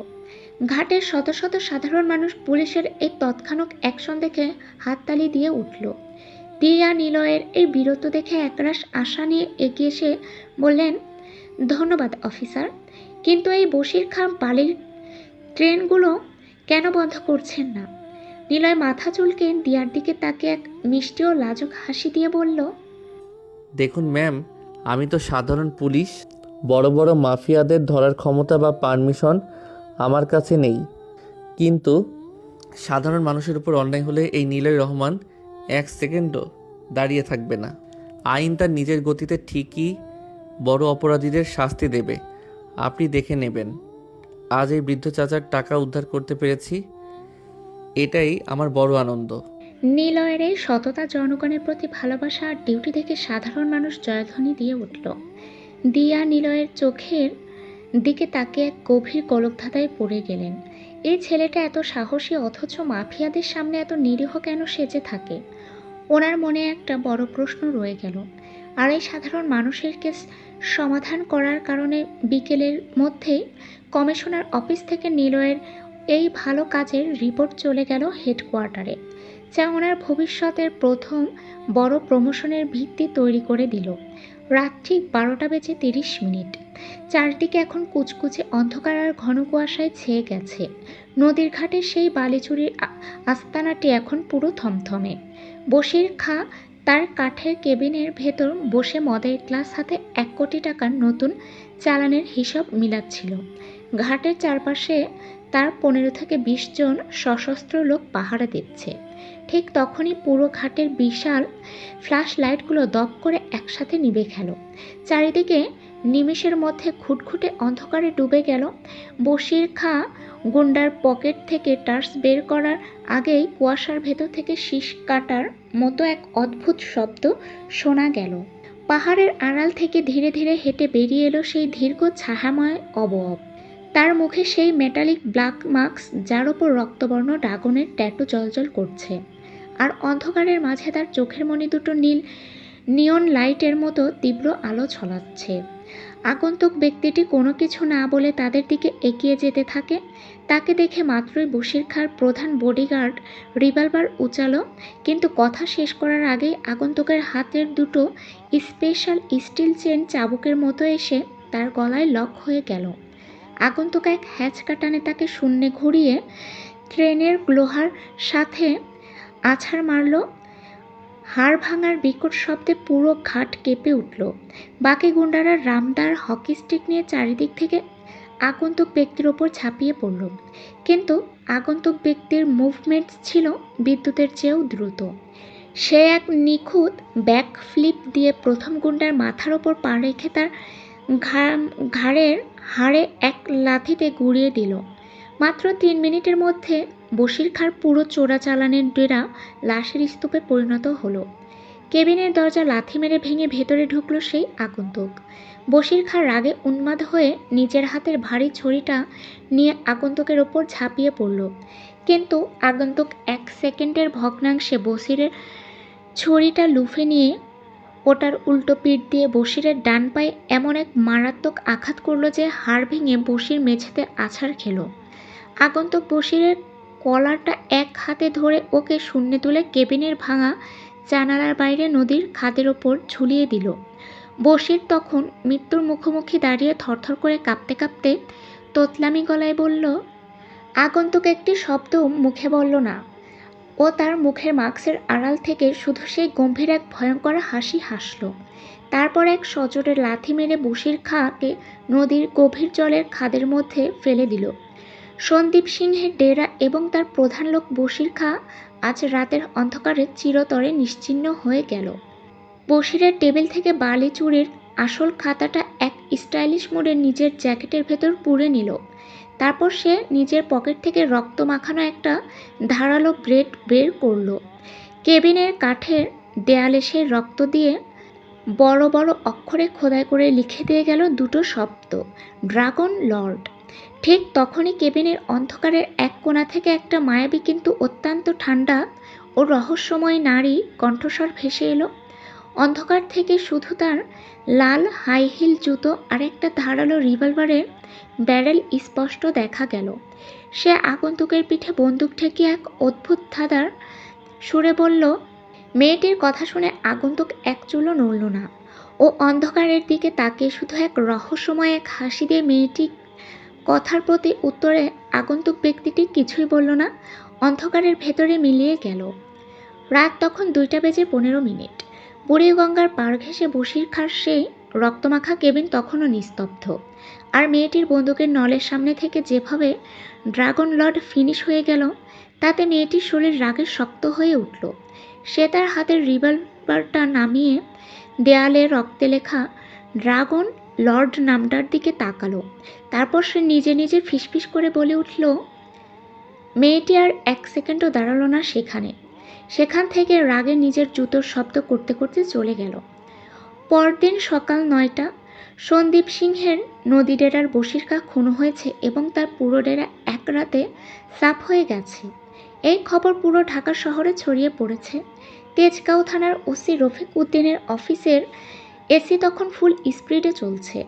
ঘাটের শত শত সাধারণ মানুষ পুলিশের এই তৎক্ষণাৎ অ্যাকশন দেখে হাততালি দিয়ে উঠল। দিয়া নিলয়ের এই বীরত্ব দেখে একরাশ আশা নিয়ে এগিয়ে এসে বললেন, ধন্যবাদ অফিসার, কিন্তু এই বশির খাঁ বালির ট্রেনগুলো কেন বন্ধ করছেন না? নিলয় মাথা চুলকে দিয়ার দিকে তাকে এক মিষ্টি ও লাজুক হাসি দিয়ে বলল, দেখুন ম্যাম, আমি তো সাধারণ পুলিশ। বড় বড় মাফিয়াদের ধরার ক্ষমতা বা পারমিশন আমার কাছে নেই, কিন্তু সাধারণ মানুষের উপর অন্যায় হলে এই নিলয় রহমান এক সেকেন্ডও দাঁড়িয়ে থাকবে না। আইন তার নিজের গতিতে ঠিকই বড় অপরাধীদের শাস্তি দেবে, আপনি দেখে নেবেন। আজ এই বৃদ্ধ চাচার টাকা উদ্ধার করতে পেরেছি, এটাই আমার বড় আনন্দ। নিলয়ের এই সততা, জনগণের প্রতি ভালোবাসা আর ডিউটি দেখে সাধারণ মানুষ জয়ধ্বনি দিয়ে উঠল। দিয়া নিলয়ের চোখের দিকে তাকে এক গভীর কলকধাঁধায় পড়ে গেলেন। এই ছেলেটা এত সাহসী, অথচ মাফিয়াদের সামনে এত নিরীহ কেন সেজে থাকে? ওনার মনে একটা বড় প্রশ্ন রয়ে গেল। আর এই সাধারণ মানুষের কেস সমাধান করার কারণে বিকেলের মধ্যেই কমিশনার অফিস থেকে নিলয়ের এই ভালো কাজের রিপোর্ট চলে গেল হেডকোয়ার্টারে, যা ওনার ভবিষ্যতের প্রথম বড় প্রমোশনের ভিত্তি তৈরি করে দিল। রাত ঠিক 12:30। চারদিকে এখন কুচকুচে অন্ধকার আর ঘন কুয়াশায় ছেয়ে গেছে। নদীর ঘাটে সেই বালিচুরির আস্তানাটি এখন পুরো থমথমে। বশির খাঁ তার কাঠের কেবিনের ভেতর বসে মদের গ্লাস হাতে 1 কোটি টাকার নতুন চালানের হিসাব মিলাচ্ছিল। ঘাটের চারপাশে তার 15 থেকে 20 জন সশস্ত্র লোক পাহারা দিচ্ছে। ঠিক তখনই পুরো ঘাটের বিশাল ফ্ল্যাশ লাইটগুলো দপ করে একসাথে নিভে গেল। চারিদিকে নিমেষের মধ্যে ঘুটঘুটে অন্ধকারে ডুবে গেল। বশির খাঁ গুন্ডার পকেট থেকে টার্চ বের করার আগেই কুয়াশার ভেতর থেকে শীষ কাটার মতো এক অদ্ভুত শব্দ শোনা গেল। পাহাড়ের আড়াল থেকে ধীরে ধীরে হেঁটে বেরিয়ে এলো সেই দীর্ঘ ছায়াময় অবয়ব। তার মুখে সেই মেটালিক ব্ল্যাক মাস্ক, যার ওপর রক্তবর্ণ ড্রাগনের ট্যাটু জ্বলজ্বল করছে, আর অন্ধকারের মাঝে তার চোখের মণি দুটো নীল নিয়ন লাইটের মতো তীব্র আলো ছলাচ্ছে। আগন্তুক ব্যক্তিটি কোনো কিছু না বলে তাদের দিকে এগিয়ে যেতে থাকে। তাকে দেখে মাত্রই বশির খাঁর প্রধান বডিগার্ড রিভলভার উঁচালো, কিন্তু কথা শেষ করার আগেই আগন্তুকের হাতের দুটো স্পেশাল স্টিল চেন চাবুকের মতো এসে তার গলায় লক হয়ে গেল। আগন্তুক এক হ্যাচকা টানে তাকে শূন্যে ঘুরিয়ে ট্রেনের লোহার সাথে আছাড় মারল। হাড় ভাঙার বিকট শব্দে পুরো ঘাট কেঁপে উঠল। বাকি গুন্ডারা রামদার হকি স্টিক নিয়ে চারিদিক থেকে আগন্তুক ব্যক্তির ওপর ঝাঁপিয়ে পড়ল, কিন্তু আগন্তুক ব্যক্তির মুভমেন্ট ছিল বিদ্যুতের চেয়েও দ্রুত। সে এক নিখুঁত ব্যাক ফ্লিপ দিয়ে প্রথম গুন্ডার মাথার ওপর পা রেখে তার ঘাড়ের হাড়ে এক লাথিতে গুঁড়িয়ে দিল। মাত্র 3 মিনিটের মধ্যে বশির খাঁর পুরো চোরাচালানের ডেরা লাশের স্তূপে পরিণত হলো। কেবিনের দরজা লাথি মেরে ভেঙে ভেতরে ঢুকলো সেই আগন্তুক। বশির খাঁ রাগে উন্মাদ হয়ে নিজের হাতের ভারী ছড়িটা নিয়ে আগন্তুকের ওপর ঝাঁপিয়ে পড়ল, কিন্তু আগন্তুক 1 সেকেন্ডের ভগ্নাংশে বশিরের ছড়িটা লুফে নিয়ে ওটার উল্টো পিঠ দিয়ে বশিরের ডান পায়ে এমন এক মারাত্মক আঘাত করলো যে হাড় ভেঙে বশির মেঝেতে আছাড় খেল। আগন্তুক বশিরের কলারটা এক হাতে ধরে ওকে শূন্যে তুলে কেবিনের ভাঙা জানালার বাইরে নদীর খাদের ওপর ঝুলিয়ে দিল। বশির তখন মৃত্যুর মুখোমুখি দাঁড়িয়ে থরথর করে কাঁপতে কাঁপতে তোতলামি গলায় বলল, আগন্তুক একটি শব্দ মুখে বলল না। ও তার মুখের মাস্কের আড়াল থেকে শুধু সেই গম্ভীর এক ভয়ঙ্কর হাসি হাসল। তারপর এক সজোরে লাথি মেরে বশির খাঁকে নদীর গভীর জলের খাদের মধ্যে ফেলে দিল। সন্দীপ সিংহের ডেরা এবং তার প্রধান লোক বশির খাঁ আজ রাতের অন্ধকারে চিরতরে নিশ্চিহ্ন হয়ে গেল। বশিরের টেবিল থেকে বালি চুরির আসল খাতাটা এক স্টাইলিশ মোড়ে নিজের জ্যাকেটের ভেতর পুরে নিল। তারপর সে নিজের পকেট থেকে রক্ত মাখানো একটা ধারালো ব্লেড বের করলো। কেবিনের কাঠের দেয়ালে সে রক্ত দিয়ে বড় বড় অক্ষরে খোদাই করে লিখে দিয়ে গেল দুটো শব্দ, ড্রাগন লর্ড। ঠিক তখনই কেবিনের অন্ধকারের এক কোণা থেকে একটা মায়াবী কিন্তু অত্যন্ত ঠান্ডা ও রহস্যময় নারী কণ্ঠস্বর ভেসে এলো। অন্ধকার থেকে শুধু তার লাল হাই হিল জুতো আর একটা ধারালো রিভলভারের ব্যারেল স্পষ্ট দেখা গেল। সে আগন্তুকের পিঠে বন্দুক ঠেকিয়ে এক অদ্ভুত ধাঁধার সুরে বলল। মেয়েটির কথা শুনে আগন্তুক এক চুলও নড়ল না। ও অন্ধকারের দিকে তাকিয়ে শুধু এক রহস্যময় এক হাসি দিয়ে মেয়েটি কথার প্রতি উত্তরে আগন্তুক ব্যক্তিটি কিছুই বলল না, অন্ধকারের ভেতরে মিলিয়ে গেল। রাত তখন 2:15। বুড়িগঙ্গার পাড় ঘেঁষে বশির খাঁর সেই রক্তমাখা কেবিন তখনও নিস্তব্ধ। আর মেয়েটির বন্দুকের নলের সামনে থেকে যেভাবে ড্রাগন লর্ড ফিনিশ হয়ে গেল, তাতে মেয়েটির শরীর রাগে শক্ত হয়ে উঠল। সে তার হাতের রিভলভারটা নামিয়ে দেয়ালে রক্তে লেখা ড্রাগন লর্ড নামটার দিকে তাকালো। তারপর সে নিজে নিজে ফিসফিস করে বলে উঠল। মেয়েটি আর এক সেকেন্ডও দাঁড়ালো না সেখান থেকে রাগে নিজের জুতোর শব্দ করতে করতে চলে গেল। পরদিন সকাল 9টা। সন্দীপ সিংহের নদী ডেরার বশির খাঁ খুন হয়েছে এবং তার পুরো ডেরা এক রাতে সাফ হয়ে গেছে। এই খবর পুরো ঢাকা শহরে ছড়িয়ে পড়েছে। তেজগাঁও থানার ওসি রফিক উদ্দিনের অফিসের এসি তখন ফুল স্পিডে চলছে।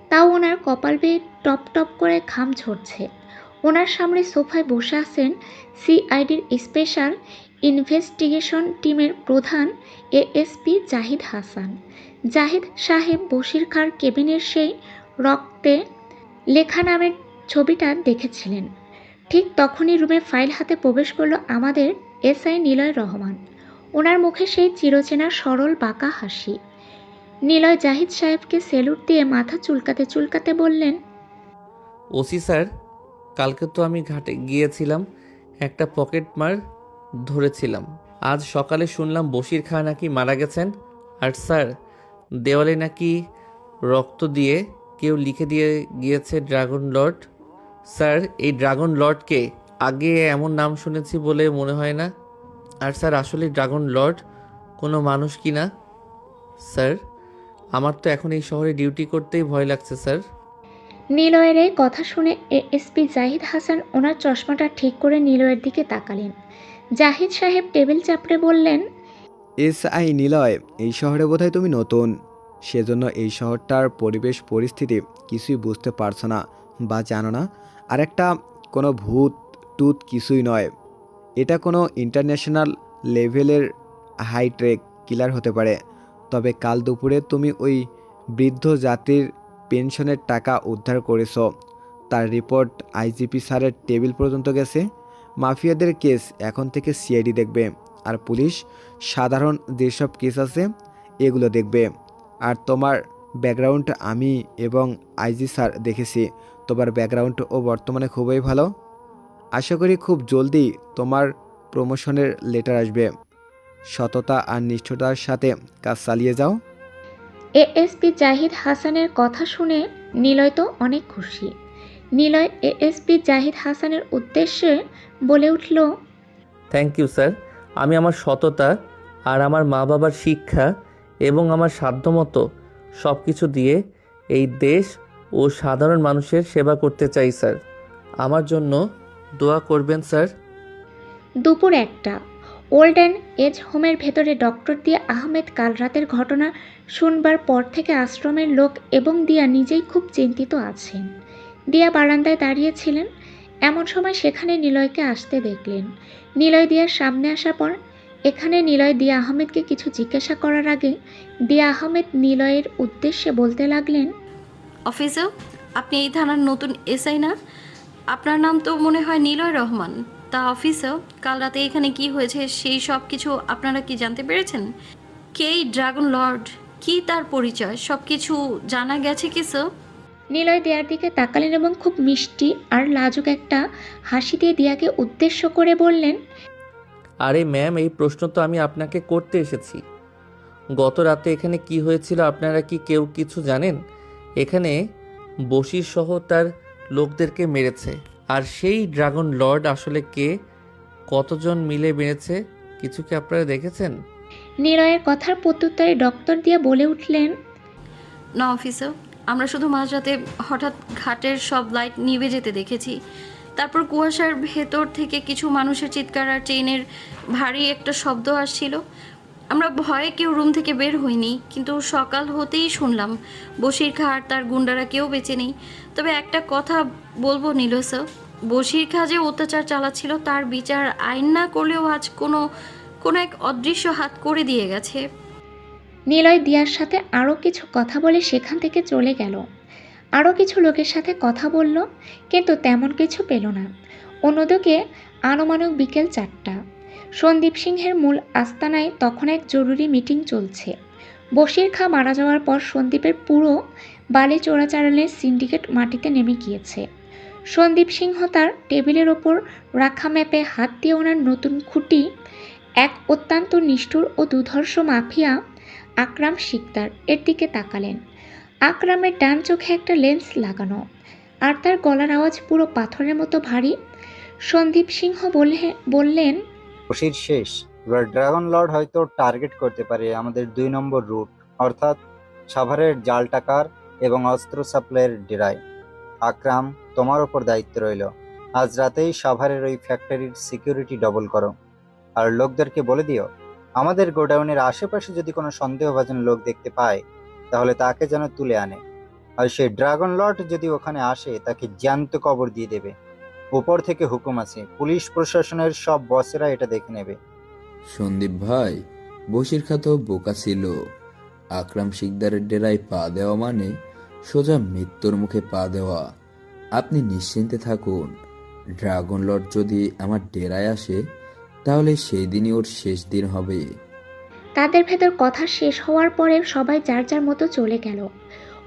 তাও ওনার কপাল বেয়ে টপ টপ করে ঘাম ঝরছে। ওনার সামনে সোফায় বসে আছেন সিআইডির স্পেশাল ইনভেস্টিগেশন টিমের প্রধান এএসপি জাহিদ হাসান। জাহিদ সাহেব বশির খাঁর কেবিনের সেই রক্তে লেখা নামের ছবিটা দেখেছিলেন। ঠিক তখনই রুমে ফাইল হাতে প্রবেশ করলো আমাদের এসআই নিলয় রহমান। ওনার মুখে সেই চিরচেনা সরল বাঁকা হাসি। নিলয় জাহিদ সাহেবকে সেলুট দিয়ে মাথা চুলকাতে চুলকাতে বললেন। ওসি স্যার, কালকে তো আমি ঘাটে গিয়েছিলাম, একটা পকেট মার ধরেছিলাম। আজ সকালে শুনলাম বশির খাঁ নাকি মারা গেছেন। আর স্যার, দেওয়ালে নাকি রক্ত দিয়ে কেউ লিখে দিয়ে গিয়েছে ড্রাগন লর্ড। স্যার, এই ড্রাগন লর্ডকে আগে এমন নাম শুনেছি বলে মনে হয় না। আর স্যার, আসলে ড্রাগন লর্ড কোনো মানুষ কি না? স্যার, আমার তো এখন এই শহরে ডিউটি করতেই ভয় লাগছে স্যার। নিলয়ের এই কথা শুনে এএসপি জাহিদ হাসান ওনার চশমাটা ঠিক করে নিলয়ের দিকে তাকালেন। জাহিদ সাহেব টেবিল চাপড়ে বললেন। এসআই নিলয়, এই শহরে বোধহয় তুমি নতুন, সেজন্য এই শহরটার পরিবেশ পরিস্থিতি কিছুই বুঝতে পারছো না বা জানো না। আর একটা কোনো ভূত টুত কিছুই নয়, এটা কোনো ইন্টারন্যাশনাল লেভেলের হাইট্রেক কিলার হতে পারে। তবে কাল দুপুরে তুমি ওই বৃদ্ধ জাতির পেনশনের টাকা উদ্ধার করেছ, তার রিপোর্ট আইজিপি স্যারের টেবিল পর্যন্ত গেছে। মাফিয়াদের কেস এখন থেকে সিআইডি দেখবে, আর পুলিশ সাধারণ যেসব কেস আছে এগুলো দেখবে। আর তোমার ব্যাকগ্রাউন্ড আমি এবং আইজি স্যার দেখেছি, তোমার ব্যাকগ্রাউন্ডও বর্তমানে খুবই ভালো। আশা করি খুব জলদি তোমার প্রমোশনের লেটার আসবে। সততা আর নিষ্ঠতার সাথে কাজ চালিয়ে যাও। এএসপি জাহিদ হাসানের কথা শুনে নিলয় তো অনেক খুশি। নিলয় এএসপি জাহিদ হাসানের উদ্দেশ্যে বলে উঠল। Thank you sir. আমি আমার সততা আর আমার মা বাবার শিক্ষা এবং আমার সাধ্যমতো সব কিছু দিয়ে এই দেশ ও সাধারণ মানুষের সেবা করতে চাই স্যার। আমার জন্য দোয়া করবেন স্যার। দুপুর 1টা। ওল্ড অ্যান্ড এজ হোমের ভেতরে ডক্টর দিয়া আহমেদ কাল রাতের ঘটনা শুনবার পর থেকে আশ্রমের লোক এবং দিয়া নিজেই খুব চিন্তিত আছেন। দিয়া বারান্দায় দাঁড়িয়েছিলেন। এমন সময় সেখানে নিলয়কে আসতে দেখলেন। নিলয় দিয়ার সামনে আসার পর এখানে নিলয় দিয়া আহমেদকে কিছু জিজ্ঞাসা করার আগে দিয়া আহমেদ নিলয়ের উদ্দেশ্যে বলতে লাগলেন। অফিসার, আপনি এই থানার নতুন এসআই না? আপনার নাম তো মনে হয় নিলয় রহমান। তা অফিসার, কাল রাতে এখানে কি হয়েছে সেই সব কিছু আপনারা কি জানতে পেরেছেন? কে এই ড্রাগন লর্ড, কি তার পরিচয়, সব কিছু জানা গেছে কি স্যার? নিলয় দিয়ার দিকে তাকালেন এবং খুব মিষ্টি আর লাজুক একটা হাসি দিয়ে দিয়াকে উদ্দেশ্য করে বললেন, আরে ম্যাম, এই প্রশ্ন তো আমি আপনাকে করতে এসেছি। গত রাতে এখানে কি হয়েছিল আপনারা কি কেউ কিছু জানেন? এখানে বশির সহ তার লোকদেরকে মেরেছে। আর সেই ড্রাগন লর্ড আসলে কে, কতজন মিলে মেরেছে, কিছু কি আপনারা দেখেছেন? নিলয়ের কথার প্রত্যুত্তরে ডক্টর দিয়া বলে উঠলেন, না অফিসার, আমরা শুধু মাঝরাতে হঠাৎ ঘাটের সব লাইট নিভে যেতে দেখেছি। তারপর কুয়াশার ভেতর থেকে কিছু মানুষের চিৎকার আর ট্রেনের ভারী একটা শব্দ আসছিল। আমরা ভয়ে কেউ রুম থেকে বের হইনি, কিন্তু সকাল হতেই শুনলাম বশির খা আর তার গুন্ডারা কেউ বেঁচে নেই। তবে একটা কথা বলবো নীল স্যার, বশির খা যে অত্যাচার চালাচ্ছিল তার বিচার আইন না করলেও আজ কোনো কোনো এক অদৃশ্য হাত করে দিয়ে গেছে। নিলয় দিয়ার সাথে আরও কিছু কথা বলে সেখান থেকে চলে গেল। আরও কিছু লোকের সাথে কথা বলল, কিন্তু তেমন কিছু পেল না। অন্যদিকে আনুমানিক বিকেল 4টা। সন্দীপ সিংহের মূল আস্তানায় তখন এক জরুরি মিটিং চলছে। বশির খা মারা যাওয়ার পর সন্দীপের পুরো বালি চোরাচালানের সিন্ডিকেট মাটিতে নেমে গিয়েছে। সন্দীপ সিংহ তার টেবিলের ওপর রাখা ম্যাপে হাত দিয়ে ওনার নতুন খুঁটি এক অত্যন্ত নিষ্ঠুর ও দুর্ধর্ষ মাফিয়া আকরাম শিকদার এর দিকে তাকালেন। আকরামের ডান চোখে একটা লেন্স লাগানো, আর তার গলার আওয়াজ পুরো পাথরের মতো ভারী। সন্দীপ সিংহ বললেন, বশির শেষ। এবার ড্রাগন লর্ড হয়তো টার্গেট করতে পারে আমাদের 2 নম্বর রুট, অর্থাৎ সাভারের জাল টাকার এবং অস্ত্র সাপ্লাইয়ের ডেরায়। আকরাম, তোমার ওপর দায়িত্ব রইল। আজ রাতেই সাভারের ওই ফ্যাক্টরির সিকিউরিটি ডবল করো, আর লোকদেরকে বলে দিও আমাদের গোডাউনের আশেপাশে যদি কোনো সন্দেহভাজন লোক দেখতে পায় তাহলে তাকে যেন তুলে আনে। আর সেই ড্রাগন লর্ড যদি ওখানে আসে তাকে জ্যান্ত কবর দিয়ে দেবে। উপর থেকে হুকুম আছে, পুলিশ প্রশাসনের সব বসেরা এটা দেখে নেবে। সন্দীপ ভাই, বশির খা তো বোকা ছিল। আকরাম শিকদারের ডেরায় পা দেওয়া মানে সোজা মৃত্যুর মুখে পা দেওয়া। আপনি নিশ্চিন্তে থাকুন। ড্রাগন লর্ড যদি আমার ডেরায় আসে তাহলে সেই দিনই ওর শেষ দিন হবে। তাদের ভেতর কথা শেষ হওয়ার পরে সবাই যার যার মতো চলে গেল।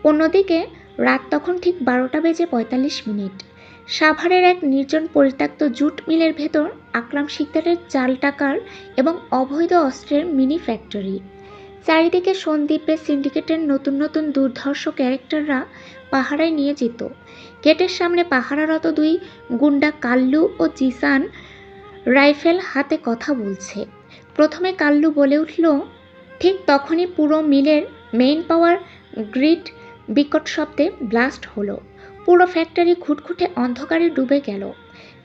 অন্যদিকে রাত তখন ঠিক 12:45। সাভারের এক নির্জন পরিত্যক্ত জুট মিলের ভেতর আকরাম শিকদারের জাল টাকার এবং অবৈধ অস্ত্রের মিনি ফ্যাক্টরি। চারিদিকে সন্দীপের সিন্ডিকেটের নতুন নতুন দুর্ধর্ষ ক্যারেক্টাররা পাহারায় নিয়ে যেত। গেটের সামনে পাহারারত 2 গুন্ডা কাল্লু ও জিসান রাইফেল হাতে কথা বলছে। প্রথমে কাল্লু বলে উঠল, ঠিক তখনই পুরো মিলের মেইন পাওয়ার গ্রিড বিকট শব্দে ব্লাস্ট হলো। পুরো ফ্যাক্টরি ঘুটঘুটে অন্ধকারে ডুবে গেল।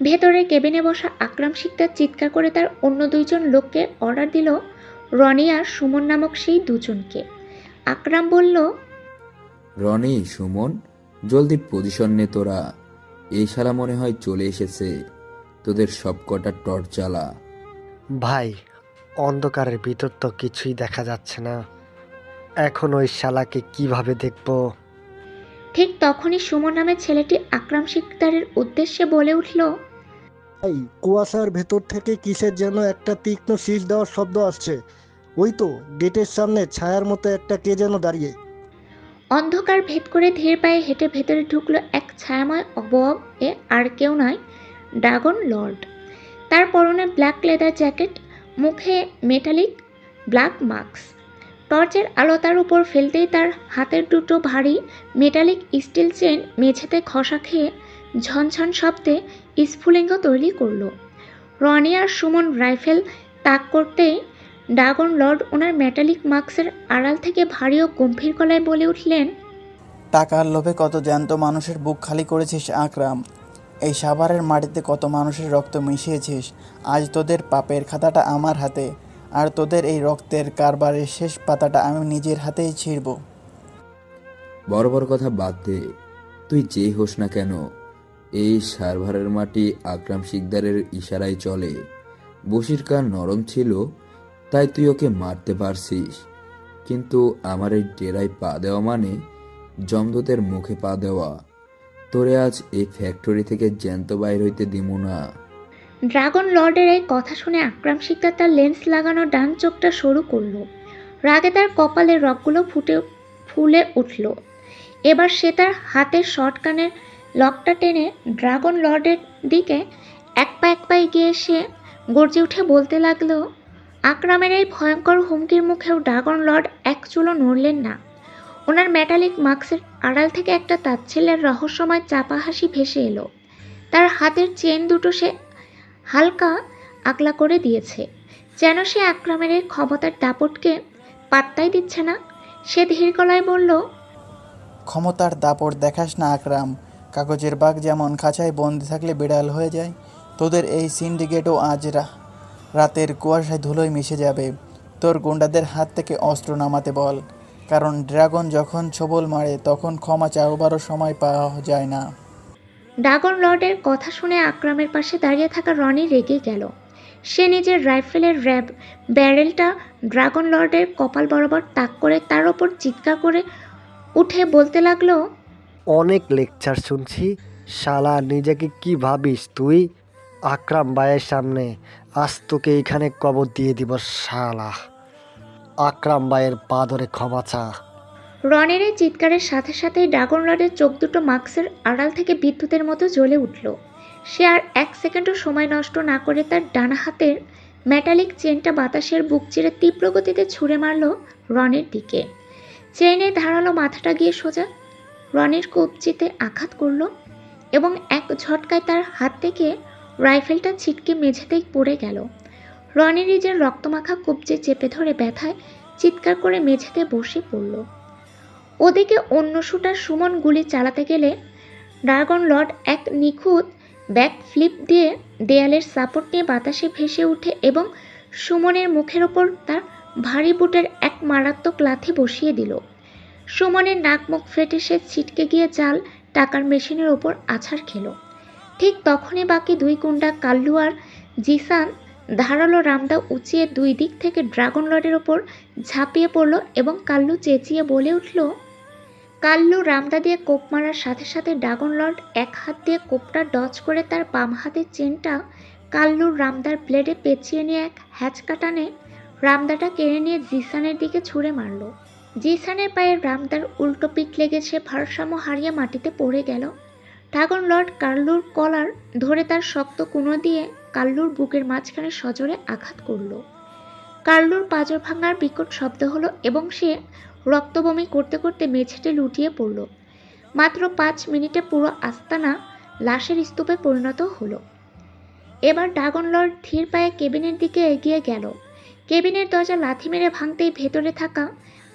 ভেতরে কেবিনে বসা আকরাম শিকদার চিৎকার করে তার অন্য 2 জন লোককে অর্ডার দিল, রনি আর সুমন নামক সেই 2 জনকে। আকরাম বলল, রনি, সুমন, জলদি পজিশন নে তোরা। এই শালা মনে হয় চলে এসেছে। তোদের সব কটা টর্চ জ্বালা। ভাই, অন্ধকারের ভিতর তো কিছুই দেখা যাচ্ছে না, এখন ওই শালাকে কিভাবে দেখবো? ঠিক তখনই সুমন নামের ছেলেটি আকরাম শিকদারের উদ্দেশ্যে বলে উঠল, ভাই, কুয়াশার ভেতর থেকে কিসের যেন একটা তীক্ষ্ণ শীষ দেওয়ার শব্দ আসছে। ওই তো গেটের সামনে ছায়ার মতো একটা কে যেন দাঁড়িয়ে। অন্ধকার ভেদ করে ধীর পায়ে হেঁটে ভেতরে ঢুকলো এক ছায়াময় অবয়ব। আর কেউ নয়, ড্রাগন লর্ড। তার পরনে ব্ল্যাক লেদার জ্যাকেট, মুখে মেটালিক ব্ল্যাক মাস্ক। টর্চের আলো তার উপর ফেলতেই তার হাতের 2টো ভারী মেটালিক স্টিল চেন মেঝেতে ঘষা খেয়ে ঝনঝন শব্দে স্ফুলিঙ্গ তৈরি করলো। রনি আর সুমন রাইফেল তাক করতেই ড্রাগন লর্ড ওনার মেটালিক মাস্কের আড়াল থেকে ভারী ও গম্ভীর গলায় বলে উঠলেন, টাকার লোভে কত জ্যান্ত মানুষের বুক খালি করেছিস আকরাম। এই সাভারের মাটিতে কত মানুষের রক্ত মিশিয়েছিস। আজ তোদের পাপের খাতাটা আমার হাতে, আর তোদের এই রক্তের কারবারের শেষ পাতাটা আমি নিজের হাতেই ছিঁড়ব। বড় বড় কথা বাদ দে। তুই যেই হোস না কেন, এই সাভারের মাটি আকরাম শিকদারের ইশারায় চলে। বশির খা নরম ছিল তাই তুই ওকে মারতে পারছিস, কিন্তু আমার এই ডেরায় পা দেওয়া মানে জমদূতের মুখে পা দেওয়া। তোরে আজ এই ফ্যাক্টরি থেকে জ্যান্ত বাইর হইতে দিমু না। ড্রাগন লর্ডের এই কথা শুনে আকরাম শিকদার তার লেন্স লাগানো ডান চোখটা সরু করল। রাগে তার কপালের রগগুলো ফুলে উঠল। এবার সে তার হাতের শর্টগানের লকটা টেনে ড্রাগন লর্ডের দিকে এক পা এগিয়ে এসে গর্জে উঠে বলতে লাগলো। আকরামের এই ভয়ঙ্কর হুমকির মুখেও ড্রাগন লর্ড এক চুলও নড়লেন না। ওনার মেটালিক মাস্কের আড়াল থেকে একটা তাচ্ছিল্যের রহস্যময় চাপা হাসি ভেসে এলো। তার হাতের চেন দুটো সে হালকা আগলা করে দিয়েছে, যেন সে আকরামের এই ক্ষমতার দাপটকে পাত্তাই দিচ্ছে না। সে ধীর গলায় বলল, ক্ষমতার দাপট দেখাস না আকরাম। কাগজের বাঘ যেমন খাঁচায় বন্দি থাকলে বিড়াল হয়ে যায়, তোদের এই সিন্ডিকেটও আজ রাতের কুয়াশায় ধুলোয় মিশে যাবে। তোর গুন্ডাদের হাত থেকে অস্ত্র নামাতে বল, কারণ ড্রাগন যখন ছোবল মারে তখন ক্ষমা চাওবারও সময় পাওয়া যায় না। ড্রাগন লর্ডের কথা শুনে আকরামের পাশে দাঁড়িয়ে থাকা রনি রেগে গেল। সে নিজের রাইফেলের ব্যারেলটা ড্রাগন লর্ডের কপাল বরাবর তাক করে তার ওপর চিৎকার করে উঠে বলতে লাগলো, অনেক লেকচার শুনছি, শালা নিজেকে কি ভাবিস তুই? আকরাম ভাইয়ের সামনে আজ তোকে এখানে কবর দিয়ে দিব শালা। আকরাম ভাইয়ের পা ধরে ক্ষমা চা। রনির এই চিৎকারের সাথে সাথেই ড্রাগন লর্ডের চোখ দুটো মাস্কের আড়াল থেকে বিদ্যুতের মতো জ্বলে উঠল। সে আর এক সেকেন্ডও সময় নষ্ট না করে তার ডানা হাতের মেটালিক চেনটা বাতাসের বুক চিরে তীব্র গতিতে ছুঁড়ে মারল রনির দিকে। চেনের ধারালো মাথাটা গিয়ে সোজা রনির কবজিতে আঘাত করল এবং এক ঝটকায় তার হাত থেকে রাইফেলটা ছিটকে মেঝেতেই পড়ে গেল। রনি নিজের রক্তমাখা কবজি চেপে ধরে ব্যথায় চিৎকার করে মেঝেতে বসে পড়ল। ওদিকে অন্য শুটার সুমন গুলি চালাতে গেলে ড্রাগন লর্ড এক নিখুঁত ব্যাক ফ্লিপ দিয়ে দেয়ালের সাপোর্ট নিয়ে বাতাসে ভেসে উঠে এবং সুমনের মুখের ওপর তার ভারী বুটের এক মারাত্মক লাথি বসিয়ে দিল। সুমনের নাক মুখ ফেটে সে ছিটকে গিয়ে জাল টাকার মেশিনের ওপর আছাড় খেল। ঠিক তখনই বাকি দুই গুন্ডা কাল্লু আর জিসান ধারালো রামদা উঁচিয়ে দুই দিক থেকে ড্রাগন লর্ডের ওপর ঝাঁপিয়ে পড়ল এবং কাল্লু চেঁচিয়ে বলে উঠল। কাল্লু রামদা দিয়ে কোপ মারার সাথে সাথে ড্রাগন লর্ড এক হাত দিয়ে কোপটা ডজ করে তার বাম হাতের চেনটা কাল্লুর রামদার ব্লেডে পেঁচিয়ে নিয়ে এক হ্যাচকা টানে রামদাটা কেড়ে নিয়ে জিসানের দিকে ছুঁড়ে মারল। জিসানের পায়ে রামদার উল্টো পিঠ লেগে সে ভারসাম্য হারিয়ে মাটিতে পড়ে গেল। ড্রাগন লর্ড কাল্লুর কলার ধরে তার শক্ত কুনো দিয়ে কাল্লুর বুকের মাঝখানে সজোরে আঘাত করল। কাল্লুর পাঁজর ভাঙার বিকট শব্দ হলো এবং সে রক্তবমি করতে করতে মেঝেতে লুটিয়ে পড়ল। মাত্র 5 মিনিটে পুরো আস্তানা লাশের স্তূপে পরিণত হলো। এবার ড্রাগন লর্ড ধীর পায়ে কেবিনের দিকে এগিয়ে গেল। কেবিনের দরজা লাথি মেরে ভাঙতেই ভেতরে থাকা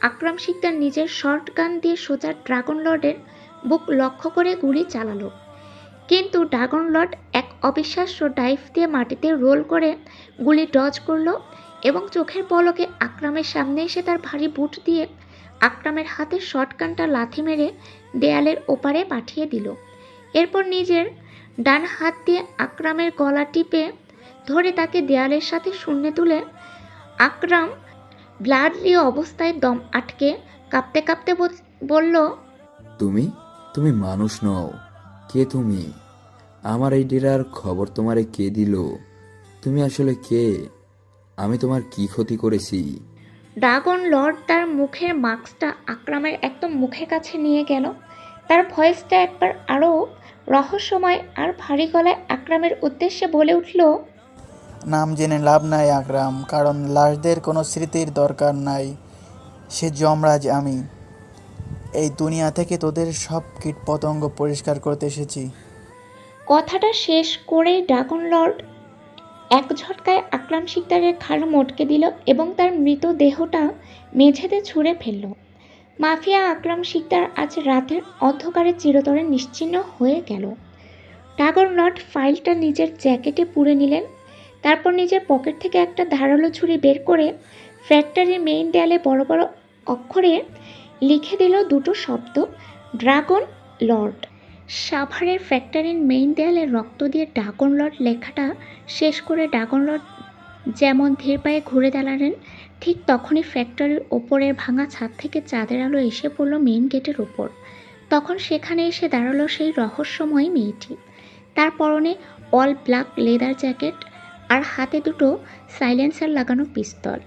আকরাম শিকদার নিজের শর্ট গান দিয়ে সোজা ড্রাগন লর্ডের বুক লক্ষ্য করে গুলি চালালো। কিন্তু ড্রাগন লর্ড এক অবিশ্বাস্য ডাইভ দিয়ে মাটিতে রোল করে গুলি ডজ করলো এবং চোখের পলকে আকরামের সামনে এসে তার ভারী বুট দিয়ে আকরামের হাতের শর্টগানটা লাথি মেরে দেয়ালের ওপারে পাঠিয়ে দিল। এরপর নিজের ডান হাত দিয়ে আকরামের গলা টিপে ধরে তাকে দেয়ালের সাথে শূন্যে তুলে আকরাম ব্লাডলি অবস্থায় দম আটকে কাঁপতে কাঁপতে বলল, তুমি মানুষ নও। কে তুমি? আমার এই ডেরার খবর তোমারে কে দিল? তুমি আসলে কে? আমি তোমার কি ক্ষতি করেছি? ড্রাগন লর্ড তার মুখের মাস্কটা আকরামের একদম মুখের কাছে নিয়ে গেল। তার ভয়েসটা একবার আরও রহস্যময় আর ভারী গলায় আকরামের উদ্দেশ্যে বলে উঠল, নাম জেনে লাভ নাই আকরাম, কারণ লাশদের কোনো স্মৃতির দরকার নাই। সে যমরাজ আমি। এই দুনিয়া থেকে তোদের সব কীট পতঙ্গ পরিষ্কার করতে এসেছি। কথাটা শেষ করে ড্রাগন লর্ড এক ঝটকায় আকরাম শিকদারের ঘাড় মটকে দিল এবং তার মৃত দেহটা মেঝেতে ছুঁড়ে ফেলল। মাফিয়া আকরাম শিকদার আজ রাতের অন্ধকারে চিরতরে নিশ্চিহ্ন হয়ে গেল। ড্রাগন লর্ড ফাইলটা নিজের জ্যাকেটে পুরে নিলেন। তারপর নিজের পকেট থেকে একটা ধারালো ছুরি বের করে ফ্যাক্টরির মেইন দেয়ালে বড় বড় অক্ষরে লিখে দিল দুটো শব্দ, ড্রাগন লর্ড। সাভারের ফ্যাক্টরির মেইন দেয়ালে রক্ত দিয়ে ড্রাগন লর্ড লেখাটা শেষ করে ড্রাগন লর্ড যেমন ধীর পায়ে ঘুরে দাঁড়ালেন, ঠিক তখনই ফ্যাক্টরির ওপরের ভাঙা ছাদ থেকে চাঁদের আলো এসে পড়ল মেইন গেটের ওপর। তখন সেখানে এসে দাঁড়ালো সেই রহস্যময় মেয়েটি। তার পরনে অল ব্ল্যাক লেদার জ্যাকেট আর হাতে দুটো সাইলেন্সার লাগানো পিস্তল।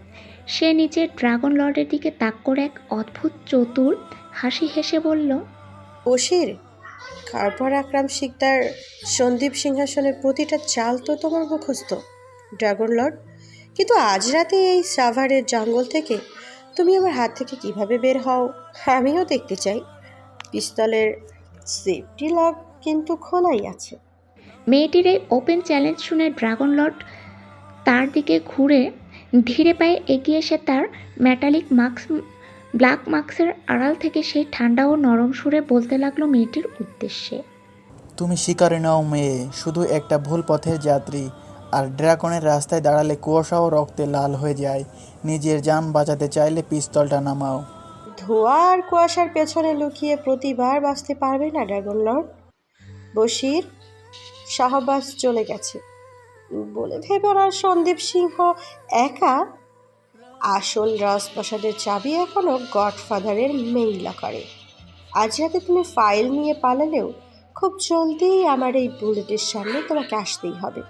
সে নিচে ড্রাগন লর্ডের দিকে তাক করে এক অদ্ভুত চতুর হাসি হেসে বলল, বশির, কারপর আকরাম শিকদার, সন্দীপ সিংহাসনের প্রতিটা চাল তো তোমার মুখস্থ, ড্রাগন লর্ড। কিন্তু আজ রাতে এই সাভারের জঙ্গল থেকে তুমি আমার হাত থেকে কিভাবে বের হও আমিও দেখতে চাই। পিস্তলের সেফটি লক কিন্তু খোলাই আছে। মেয়েটির এই ওপেন চ্যালেঞ্জ শুনে ড্রাগন লর্ড তার দিকে ঘুরে ধীরে পায়ে এগিয়ে এসে তার মেটালিক ব্ল্যাক মাস্কের আড়াল থেকে সেই ঠান্ডা ও নরম সুরে বলতে লাগলো মেয়েটির উদ্দেশ্যে। তুমি শিকারে নাও মেয়ে, শুধু একটা ভুল পথের যাত্রী। আর ড্রাগনের রাস্তায় দাঁড়ালে কুয়াশা ও রক্তে লাল হয়ে যায়। নিজের জান বাঁচাতে চাইলে পিস্তলটা নামাও। ধোঁয়া আর কুয়াশার পেছনে লুকিয়ে প্রতিবার বাঁচতে পারবে না ড্রাগন লর্ড। বশির, শাহবাজ চলে গেছে বলে ভেবে না সন্দীপ সিংহ একা। আসল রাজপ্রাসাদের চাবি এখনো গডফাদারের মেইল লকারে। আজ রাতে তুমি ফাইল নিয়ে পালালেও খুব জলদি আমার এই বুলেটের সামনে তোমাকে আসতেই হবে।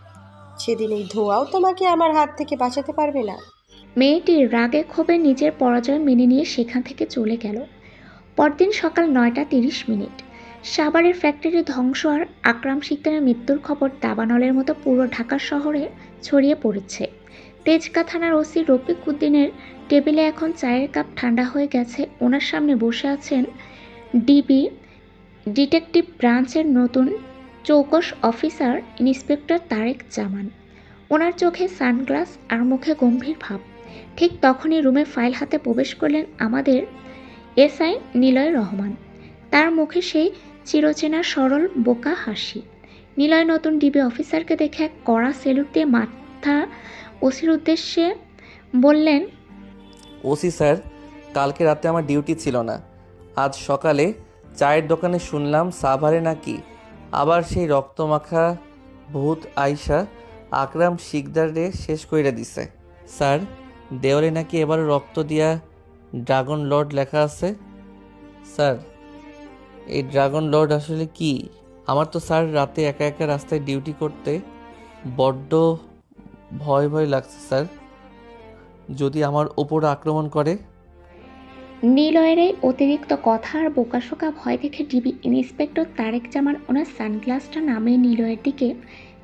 সেদিন এই ধোঁয়াও তোমাকে আমার হাত থেকে বাঁচাতে পারবে না। মেয়েটির রাগে ক্ষোভে নিজের পরাজয় মেনে নিয়ে সেখান থেকে চলে গেল। পরদিন সকাল 9:30। সাভারের ফ্যাক্টরি ধ্বংস আর আকরাম শিকদারের মৃত্যুর খবর দাবানলের মতো পুরো ঢাকা শহরে ছড়িয়ে পড়েছে। তেজগাঁ থানার ওসি রফিক উদ্দিনের টেবিলে এখন চায়ের কাপ ঠান্ডা হয়ে গেছে। ওনার সামনে বসে আছেন ডিবি ডিটেকটিভ ব্রাঞ্চের নতুন চৌকস অফিসার ইন্সপেক্টর তারেক জামান। ওনার চোখে সানগ্লাস আর মুখে গম্ভীর ভাব। ঠিক তখনই রুমে ফাইল হাতে প্রবেশ করলেন আমাদের এসআই নিলয় রহমান। তার মুখে সেই চিরচেনা সরল বোকা হাসি। নিলয় নতুন ডিবি অফিসারকে দেখে এক কড়া সেলুট দিয়ে মাথা ওসির উদ্দেশ্যে বললেন, ওসি স্যার, কালকে রাতে আমার ডিউটি ছিল না। আজ সকালে চায়ের দোকানে শুনলাম সাভারে নাকি আবার সেই রক্তমাখা ভূত আইসা আকরাম শিকদারে শেষ কইরা দিছে। স্যার, দেওয়ালে নাকি এবার রক্ত দিয়া ড্রাগন লর্ড লেখা আছে। স্যার, এই ড্রাগন লর্ড আসলে কি? আমার তো স্যার রাতে একা একা রাস্তায় ডিউটি করতে বড্ড ভয় ভয় লাগছে স্যার, যদি আমার ওপর আক্রমণ করে। নিলয়ের এই অতিরিক্ত কথা আর বোকাশোকা ভয় দেখে ডিবি ইন্সপেক্টর তারেক জামান ওনার সানগ্লাসটা নামিয়ে নিলয়ের দিকে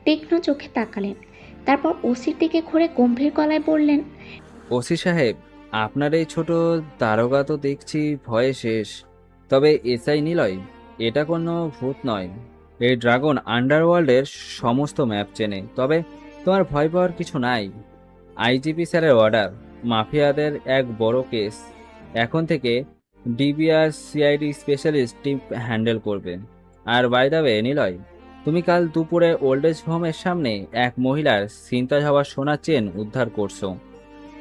তীক্ষ্ণ চোখে তাকালেন। তারপর ওসির দিকে ঘুরে গম্ভীর গলায় বললেন, ওসি সাহেব, আপনার এই ছোট দারোগা তো দেখছি ভয়ে শেষ। তবে এসআই নিলয়, এটা কোনো ভূত নয়। এই ড্রাগন আন্ডারওয়ার্ল্ডের সমস্ত ম্যাপ চেনে। তবে তোমার ভয় পাওয়ার কিছু নাই। আইজিপি স্যারের অর্ডার, মাফিয়াদের এক বড় কেস এখন থেকে DVR CID specialist team handle করবে। আর বাই দ্য ওয়ে নিলয়, তুমি কাল দুপুরে ওল্ড এজ হোমের সামনে এক মহিলার ছিনতাই হওয়া সোনার চেন উদ্ধার করছো।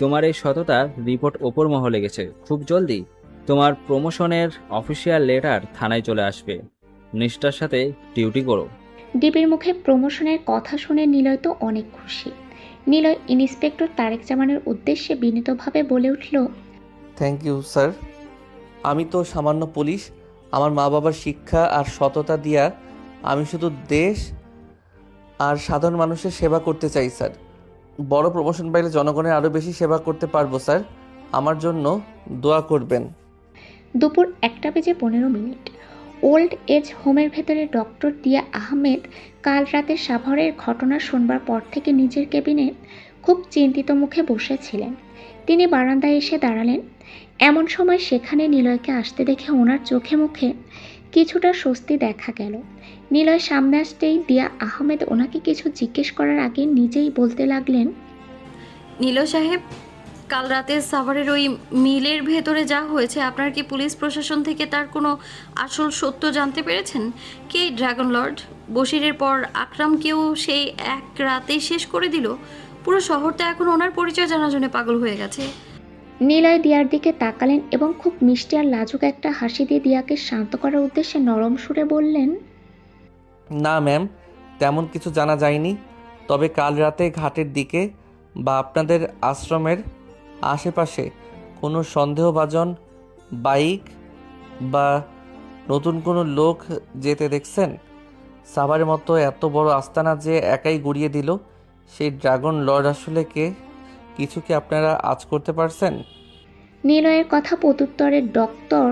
তোমার এই সততার রিপোর্ট ওপর মহলে গেছে। খুব জলদি তোমার প্রমোশনের অফিসিয়াল লেটার থানায় চলে আসবে। নিষ্ঠার সাথে ডিউটি করো। ডিবির মুখে প্রমোশনের কথা শুনে নিলয় তো অনেক খুশি। নিলয় ইন্সপেক্টর তারেক জামানের উদ্দেশ্যে বিনীতভাবে বলে উঠল, থ্যাংক ইউ স্যার। আমি তো সামান্য পুলিশ। আমার মা বাবার শিক্ষা আর সততা দিয়া আমি শুধু দেশ আর সাধারণ মানুষের সেবা করতে চাই স্যার। বড় প্রমোশন পাইলে জনগণের আরও বেশি সেবা করতে পারবো স্যার। আমার জন্য দোয়া করবেন। দুপুর 1:15। ওল্ড এজ হোমের ভেতরে ডক্টর দিয়া আহমেদ কাল রাতে সাভারের ঘটনা শুনবার পর থেকে নিজের কেবিনে খুব চিন্তিত মুখে বসেছিলেন। তিনি বারান্দায় এসে দাঁড়ালেন। এমন সময় সেখানে নিলয়কে আসতে দেখে ওনার চোখে মুখে কিছুটা স্বস্তি দেখা গেল। নিলয় সামনে আসতেই দিয়া আহমেদ ওনাকে কিছু জিজ্ঞেস করার আগে নিজেই বলতে লাগলেন, নীলয় সাহেব, কাল রাতে সাভারের ওই মিলের ভেতরে যা হয়েছে, আপনার কি পুলিশ প্রশাসন থেকে তার কোনো আসল সত্য জানতে পেরেছেন? কে ড্রাগন লর্ড? বশিরের পর আকরামকেও সেই এক রাতেই শেষ করে দিল। পুরো শহরটা এখন ওনার পরিচয় জানার জন্য পাগল হয়ে গেছে। নিলয় দিয়ার দিকে তাকালেন এবং খুব মিষ্টি আর লাজুক একটা হাসি দিয়ে দিয়াকে শান্ত করার উদ্দেশ্যে নরম সুরে বললেন, না ম্যাম, তেমন কিছু জানা যায়নি। তবে কাল রাতে ঘাটের দিকে বা আপনাদের আশ্রমের আশেপাশে কোনো সন্দেহভাজন বাইক বা নতুন কোনো লোক যেতে দেখছেন? সাভারের মতো এত বড় আস্তানা যে একাই গুড়িয়ে দিল, সেই ড্রাগন লর্ড আসলে কে? কিছু কি আপনারা আজ করতে পারছেন? নিলয়ের কথা প্রত্যুত্তরে ডক্টর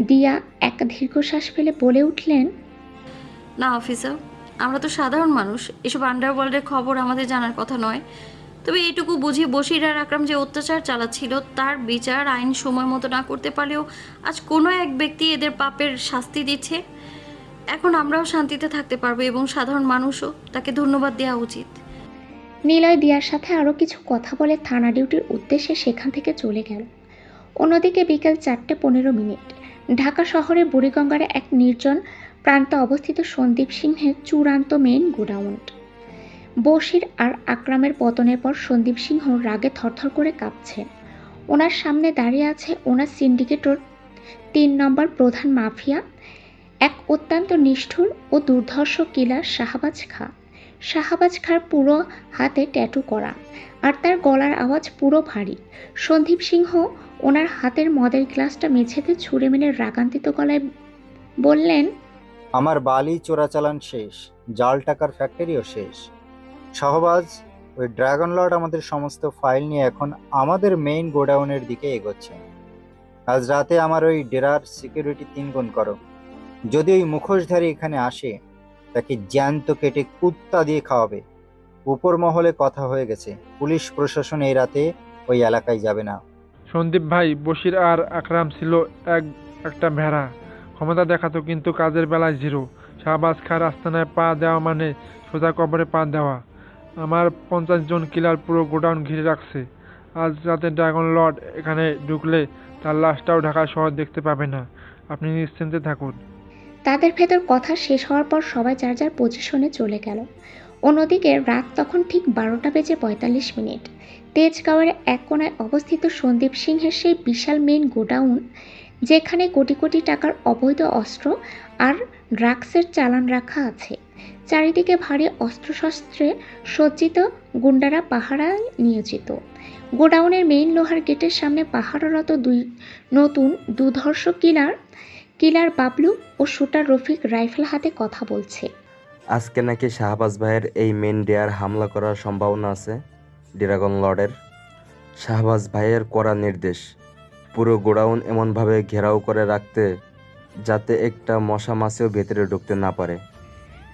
দিয়া এক দীর্ঘশ্বাস ফেলে বলে উঠলেন, না অফিসার, আমরা তো সাধারণ মানুষ, এসব আন্ডারওয়ার্ল্ডের খবর আমাদের জানার কথা নয়। তবে এইটুকু বুঝি বশির আর আকরাম যে অত্যাচার চালাচ্ছিল তার বিচার আইন সময় মতো না করতে পারলেও আজ কোনো এক ব্যক্তি এদের পাপের শাস্তি দিচ্ছে। এখন আমরাও শান্তিতে থাকতে পারবো এবং সাধারণ মানুষও, তাকে ধন্যবাদ দেওয়া উচিত। নিলয় দিয়ার সাথে আরও কিছু কথা বলে থানা ডিউটির উদ্দেশ্যে সেখান থেকে চলে গেল। অন্যদিকে বিকেল 4:15 ঢাকা শহরে বুড়িগঙ্গার এক নির্জন প্রান্তে অবস্থিত সন্দীপ সিংহের চূড়ান্ত মেইন গোডাউন। বশির আর আকরামের পতনের পর সন্দীপ সিংহ রাগে থরথর করে কাঁপছে। ওনার সামনে দাঁড়িয়ে আছে ওনার সিন্ডিকেটর 3 নম্বর প্রধান মাফিয়া, এক অত্যন্ত নিষ্ঠুর ও দুর্ধর্ষ কিলার শাহবাজ খাঁ। শাহবাজ খাঁর পুরো হাতে ট্যাটু করা, আর তার গলার আওয়াজ পুরো ভারী। সন্দীপ সিংহ ওনার হাতের মদের গ্লাসটা মেঝেতে ছুঁড়ে মেরে রাগান্বিত গলায় বললেন, আমার বালি চোরাচালান শেষ, জাল টাকার ফ্যাক্টরিও শেষ। শাহবাজ, ওই ড্রাগন লর্ড আমাদের সমস্ত ফাইল নিয়ে এখন আমাদের মেইন গোডাউনের দিকে এগোচ্ছে। আজ রাতে আমার ওই ডেরার সিকিউরিটি 3 গুণ করো। যদি ওই মুখোশধারী এখানে আসে, তাকে জ্যান্ত কেটে কুত্তা দিয়ে খাওয়াবে। উপর মহলে কথা হয়ে গেছে, পুলিশ প্রশাসন এই রাতে ওই এলাকায় যাবে না। সন্দীপ ভাই, বশির আর আকরাম ছিল একটা ভেড়া, ক্ষমতা দেখাতো কিন্তু কাজের বেলায় জিরো। শাহবাজ খাঁর আস্তানায় পা দেওয়া মানে সোজা কবরে পা দেওয়া। আমার 50 জন কিলার পুরো গোডাউন ঘিরে রাখছে। আজ রাতে ড্রাগন লর্ড এখানে ঢুকলে তার লাশটাও ঢাকা শহর দেখতে পাবে না। আপনি নিশ্চিন্তে থাকুন। তাদের ভেতর কথা শেষ হওয়ার পর সবাই যার যার পজিশনে চলে গেল। অন্যদিকে রাত তখন ঠিক 12:45। তেজগাঁওয়ের এক কোণায় অবস্থিত সন্দীপ সিংহের সেই বিশাল মেইন গোডাউন, যেখানে কোটি কোটি টাকার অবৈধ অস্ত্র আর ড্রাগসের চালান রাখা আছে। চারিদিকে ভারী অস্ত্রশস্ত্রে সজ্জিত গুন্ডারা পাহারায় নিয়োজিত। গোডাউনের মেইন লোহার গেটের সামনে পাহারারত নতুন দুধর্ষ কিলার বাবলু ও শুটার রফিক রাইফেল হাতে কথা বলছে। আজকে নাকি শাহবাজ ভাইয়ের এই মেন ডেয়ার হামলা করার সম্ভাবনা আছে ড্রাগন লর্ডের। শাহবাজ ভাইয়ের কড়া নির্দেশ, পুরো গোডাউন এমনভাবে ঘেরাও করে রাখতে যাতে একটা মশা মাছিও ভেতরে ঢুকতে না পারে।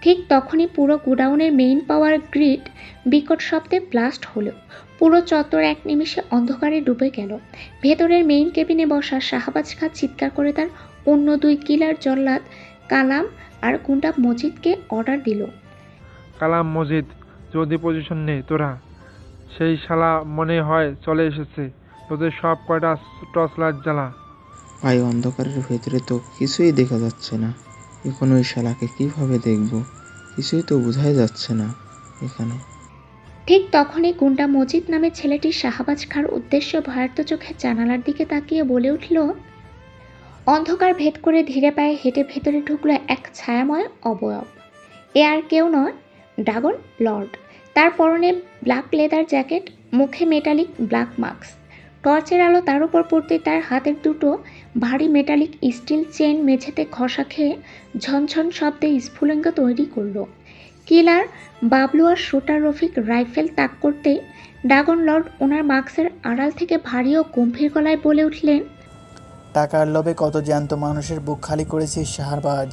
ঠিক তখনই পুরো গোডাউনের মেইন পাওয়ার গ্রিড বিকট শব্দে ব্লাস্ট হলো। পুরো চত্বর এক নিমিষে অন্ধকারে ডুবে গেল। ভেতরের মেইন কেবিনে বসা শাহবাজ খাঁ চিৎকার করে তার অন্য 2 কিলার জল্লাদ কালাম আর গুন্ডা মজিদকে অর্ডার দিল, কালাম, মজিদ, যদি পজিশন নেই তোরা। সেই শালা মনে হয় চলে এসেছে। তোদের সব কয়টা টর্চ লাইট জ্বালা। ভাই, অন্ধকারের ভেতরে তো কিছুই দেখা যাচ্ছে না। এখন ওই শালাকে কিভাবে দেখব? কিছুই তো বোঝাই যাচ্ছে না এখানে। ঠিক তখনই গুন্ডা মজিদ নামে ছেলেটি শাহবাজ খাঁর উদ্দেশ্যে ভয়ার্ত চোখে জানালার দিকে তাকিয়ে বলে উঠল। অন্ধকার ভেদ করে ধীরে পায়ে হেঁটে ভেতরে ঢুকলো এক ছায়াময় অবয়ব। এ আর কেউ নয়, ড্রাগন লর্ড। তার পরনে ব্ল্যাক লেদার জ্যাকেট, মুখে মেটালিক ব্ল্যাক মাস্ক। টর্চের আলো তার উপর পড়তে তার হাতের 2টো ভারী মেটালিক স্টিল চেন মেঝেতে ঘষা খেয়ে ঝনঝন শব্দে স্ফুলিঙ্গ তৈরি করলো। কিলার বাবলু আর শুটার রফিক রাইফেল তাক করতেই ড্রাগন লর্ড ওনার মাস্কের আড়াল থেকে ভারী ও গম্ভীর গলায় বলে উঠলেন, টাকার লোভে কত জ্যান্ত মানুষের বুক খালি করেছিস শাহবাজ।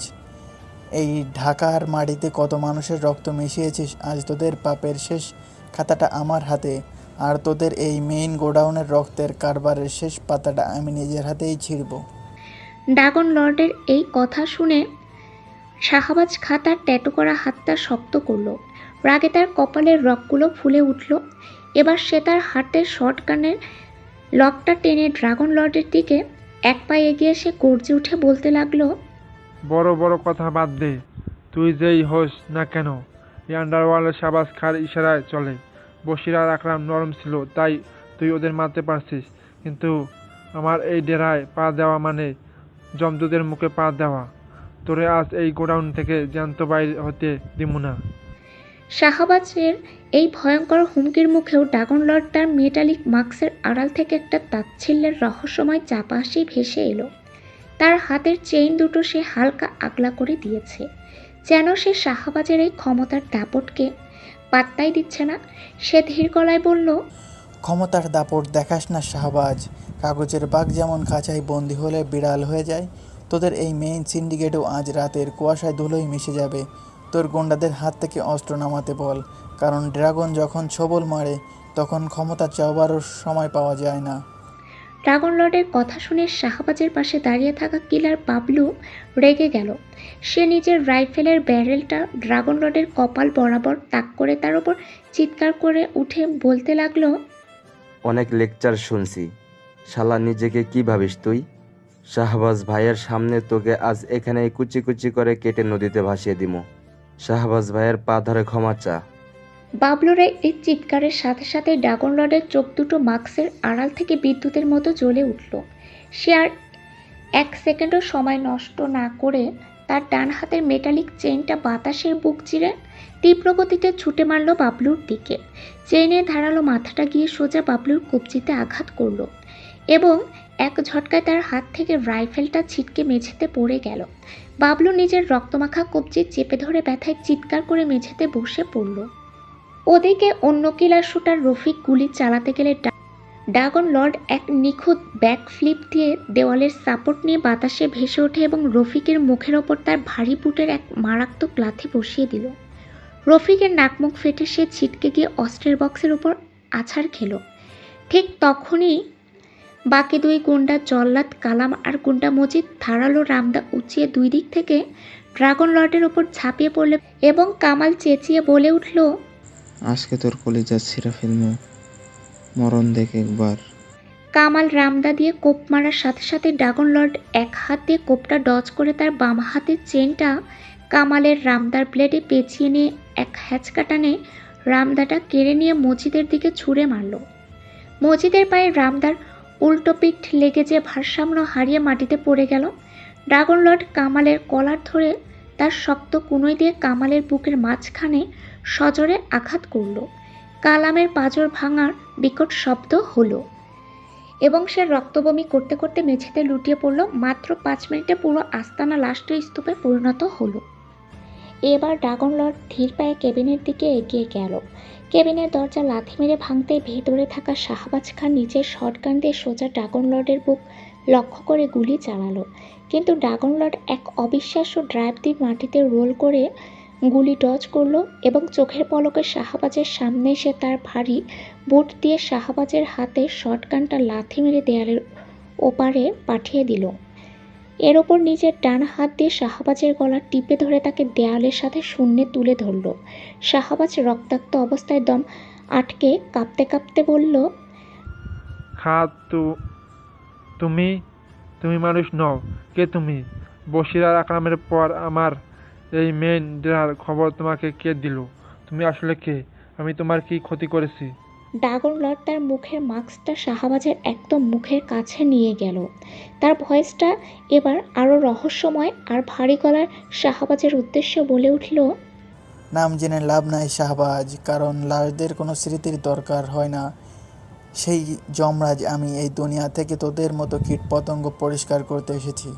এই ঢাকার মাটিতে কত মানুষের রক্ত মিশিয়েছিস। আজ তোদের পাপের শেষ খাতাটা আমার হাতে, আর তোদের এই মেইন গোডাউনের রক্তের কারবারের শেষ পাতাটা আমি নিজের হাতেই ছিঁড়ব। ড্রাগন লর্ডের এই কথা শুনে শাহবাজ খাঁ তার ট্যাটু করা হাতটা শক্ত করলো। রাগে তার কপালের রগগুলো ফুলে উঠল। এবার সে তার হাতের শর্টগানের লকটা টেনে ড্রাগন লর্ডের দিকে এক পা এগিয়ে এসে গর্জে উঠে বলতে লাগলো, বড় বড় কথা বাদ দে। তুই যেই হোস না কেন, এই আন্ডারওয়ার্ল্ডের শাহবাজ খাঁর ইশারায় চলে। বশির আর আকরাম নরম ছিল তাই তুই ওদের মারতে পারছিস, কিন্তু আমার এই ডেরায় পা দেওয়া মানে জমদূতের মুখে পা দেওয়া। তোরে আজ এই গোডাউন থেকে জ্যান্ত বাইর হতে দিব না। শাহবাজের এই ভয়ঙ্কর হুমকির মুখেও ড্রাগন লর্ড তার মেটালিক মাস্কের আড়াল থেকে একটা তাচ্ছিল্যের রহস্যময় চাপা হাসি ভেসে এলো। তার হাতের চেইন 2টো সে হালকা আগলা করে দিয়েছে, যেন সে শাহবাজের এই ক্ষমতার দাপটকে পাত্তাই দিচ্ছে না। সে ধীর গলায় বলল, ক্ষমতার দাপট দেখাস না শাহবাজ। কাগজের বাঘ যেমন খাঁচায় বন্দি হলে বিড়াল হয়ে যায়, তোদের এই মেইন সিন্ডিকেটও আজ রাতের কুয়াশায় ধুলোয় মিশে যাবে। তোর গুন্ডাদের হাত থেকে অস্ত্র নামাতে বল, কারণ ড্রাগন যখন ছবল মারে তখন ক্ষমতা চাওয়ারও সময় পাওয়া যায় না। ড্রাগন লর্ডের কথা শুনে শাহবাজের পাশে দাঁড়িয়ে থাকা কিলার বাবলু রেগে গেল। সে নিজের রাইফেলের ব্যারেলটা ড্রাগন লর্ডের কপাল বরাবর তাক করে তার ওপর চিৎকার করে উঠে বলতে লাগলো, অনেক লেকচার শুনছি, শালা নিজেকে কি ভাবিস তুই? শাহবাজ ভাইয়ের সামনে তোকে আজ এখানেই কুচি কুচি করে কেটে নদীতে ভাসিয়ে দিমু। শাহবাজ ভাইয়ের পা ধরে ক্ষমা চা। বাবলুর এই চিৎকারের সাথে সাথে ড্রাগন লর্ডের চোখ দুটো মাস্কের আড়াল থেকে বিদ্যুতের মতো জ্বলে উঠল। সে আর এক সেকেন্ডও সময় নষ্ট না করে তার ডান হাতের মেটালিক চেইনটা বাতাসের বুক চিরে তীব্র গতিতে ছুটে মারল বাবলুর দিকে। চেইনের ধারালো মাথাটা গিয়ে সোজা বাবলুর কবজিতে আঘাত করল এবং এক ঝটকায় তার হাত থেকে রাইফেলটা ছিটকে মেঝেতে পড়ে গেল। বাবলু নিজের রক্তমাখা কবজি চেপে ধরে ব্যথায় চিৎকার করে মেঝেতে বসে পড়ল। ওদিকে অন্য কিলার শুটার রফিক গুলি চালাতে গেলে ড্রাগন লর্ড এক নিখুঁত ব্যাক ফ্লিপ দিয়ে দেওয়ালের সাপোর্ট নিয়ে বাতাসে ভেসে ওঠে এবং রফিকের মুখের ওপর তার ভারী বুটের এক মারাত্মক লাথি বসিয়ে দিল। রফিকের নাকমুখ ফেটে সে ছিটকে গিয়ে অস্ত্রের বক্সের উপর আছাড় খেল। ঠিক তখনই বাকি দুই গুন্ডা জল্লাদ কালাম আর গুন্ডা মজিদ ধারালো রামদা উঁচিয়ে দুই দিক থেকে ড্রাগন লর্ডের ওপর ঝাঁপিয়ে পড়লে এবং কামাল চেঁচিয়ে বলে উঠল, আজকে তোর কলিজা ছিঁড়া ফেলবো, মরণ দেখ একবার। কামাল রামদা দিয়ে কোপ মারার সাথে সাথে ড্রাগন লর্ড এক হাত দিয়ে কোপটা ডজ করে তার বাম হাতের চেনটা কামালের রামদার ব্লেডে পেঁচিয়ে নিয়ে এক হ্যাচকা টানে রামদাটা কেড়ে নিয়ে মজিদের দিকে ছুঁড়ে মারল। মজিদের পায়ে রামদার উল্টো পিঠ লেগে যে ভারসাম্য হারিয়ে মাটিতে পড়ে গেল। ড্রাগন লর্ড কামালের কলার ধরে তার শক্ত কুনোই দিয়ে কামালের বুকের মাঝখানে সজোরে আঘাত করল। কালামের পাঁজর ভাঙার বিকট শব্দ হলো এবং সে রক্তবমি করতে করতে মেঝেতে লুটিয়ে পড়ল। মাত্র 5 মিনিটে পুরো আস্তানা লাশটির স্তূপে পরিণত হলো। এবার ড্রাগন লর্ড ধীর পায়ে কেবিনের দিকে এগিয়ে গেল। কেবিনের দরজা লাথি মেরে ভাঙতেই ভেতরে থাকা শাহবাজ খান নিজের শটগান দিয়ে সোজা ড্রাগন লর্ডের বুক লক্ষ্য করে গুলি চালালো, কিন্তু ড্রাগন লর্ড এক অবিশ্বাস্য ড্রাইভ দিয়ে মাটিতে রোল করে গুলি ডজ করলো এবং চোখের পলকে শাহবাজের সামনে এসে তার ভারী বুট দিয়ে শাহবাজের হাতে শটগানটা লাথি মেরে দেয়ালের ওপারে পাঠিয়ে দিল। এর ওপর নিজের ডান হাত দিয়ে শাহবাজের গলা টিপে ধরে তাকে দেয়ালের সাথে শূন্যে তুলে ধরল। শাহবাজ রক্তাক্ত অবস্থায় দম আটকে কাঁপতে কাঁপতে বলল, তুমি তুমি মানুষ নও। কে তুমি? বশির আর আকরামের পর আমার এই মেন ডেরার খবর তোমাকে কে দিল? তুমি আসলে কে? আমি তোমার কি ক্ষতি করেছি? ড্রাগন লর্ড তার মুখের মাস্কটা শাহবাজের একদম মুখের কাছে নিয়ে গেল। তার ভয়েসটা এবার আরও রহস্যময় আর ভারী গলার শাহবাজের উদ্দেশ্যে বলে উঠল, নাম জেনে লাভ নাই শাহবাজ, কারণ লাশদের কোনো স্মৃতির দরকার হয় না। সেই যমরাজ আমি এই দুনিয়া থেকে তোদের মতো কীট পতঙ্গ পরিষ্কার করতে এসেছি।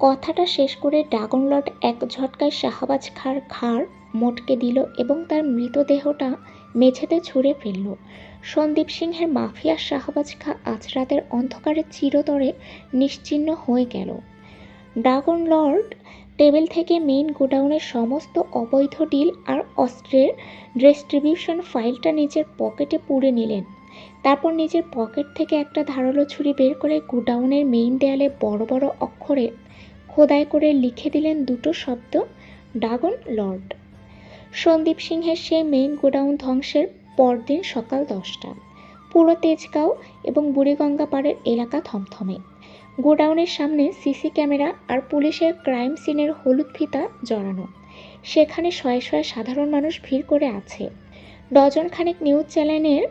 কথাটা শেষ করে ড্রাগন লর্ড এক ঝটকায় শাহবাজ খাঁর ঘাড় মটকে দিল এবং তার মৃতদেহটা মেঝেতে ছুঁড়ে ফেলল। সন্দীপ সিংহের মাফিয়া শাহবাজ খাঁ আজ রাতের অন্ধকারে চিরতরে নিশ্চিহ্ন হয়ে গেল। ড্রাগন লর্ড টেবিল থেকে মেইন গোডাউনের সমস্ত অবৈধ ডিল আর অস্ত্রের ডিস্ট্রিবিউশন ফাইলটা নিজের পকেটে পুরে নিলেন। তারপর নিজের পকেট থেকে একটা ধারালো ছুরি বের করে গোডাউনের মেইন দেয়ালে বড় বড় অক্ষরে খোদাই করে লিখে দিলেন দুটো শব্দ, ড্রাগন লর্ড। সন্দীপ সিংহের সেই মেইন গোডাউন ধ্বংসের পরদিন সকাল 10টা। পুরো তেজগাঁও এবং বুড়িগঙ্গা পাড়ের এলাকা থমথমে। গোডাউনের সামনে সিসি ক্যামেরা আর পুলিশের ক্রাইম সিনের হলুদ ফিতা জড়ানো। সেখানে শয়ে শয়ে সাধারণ মানুষ ভিড় করে আছে। ডজন খানেক নিউজ চ্যানেলের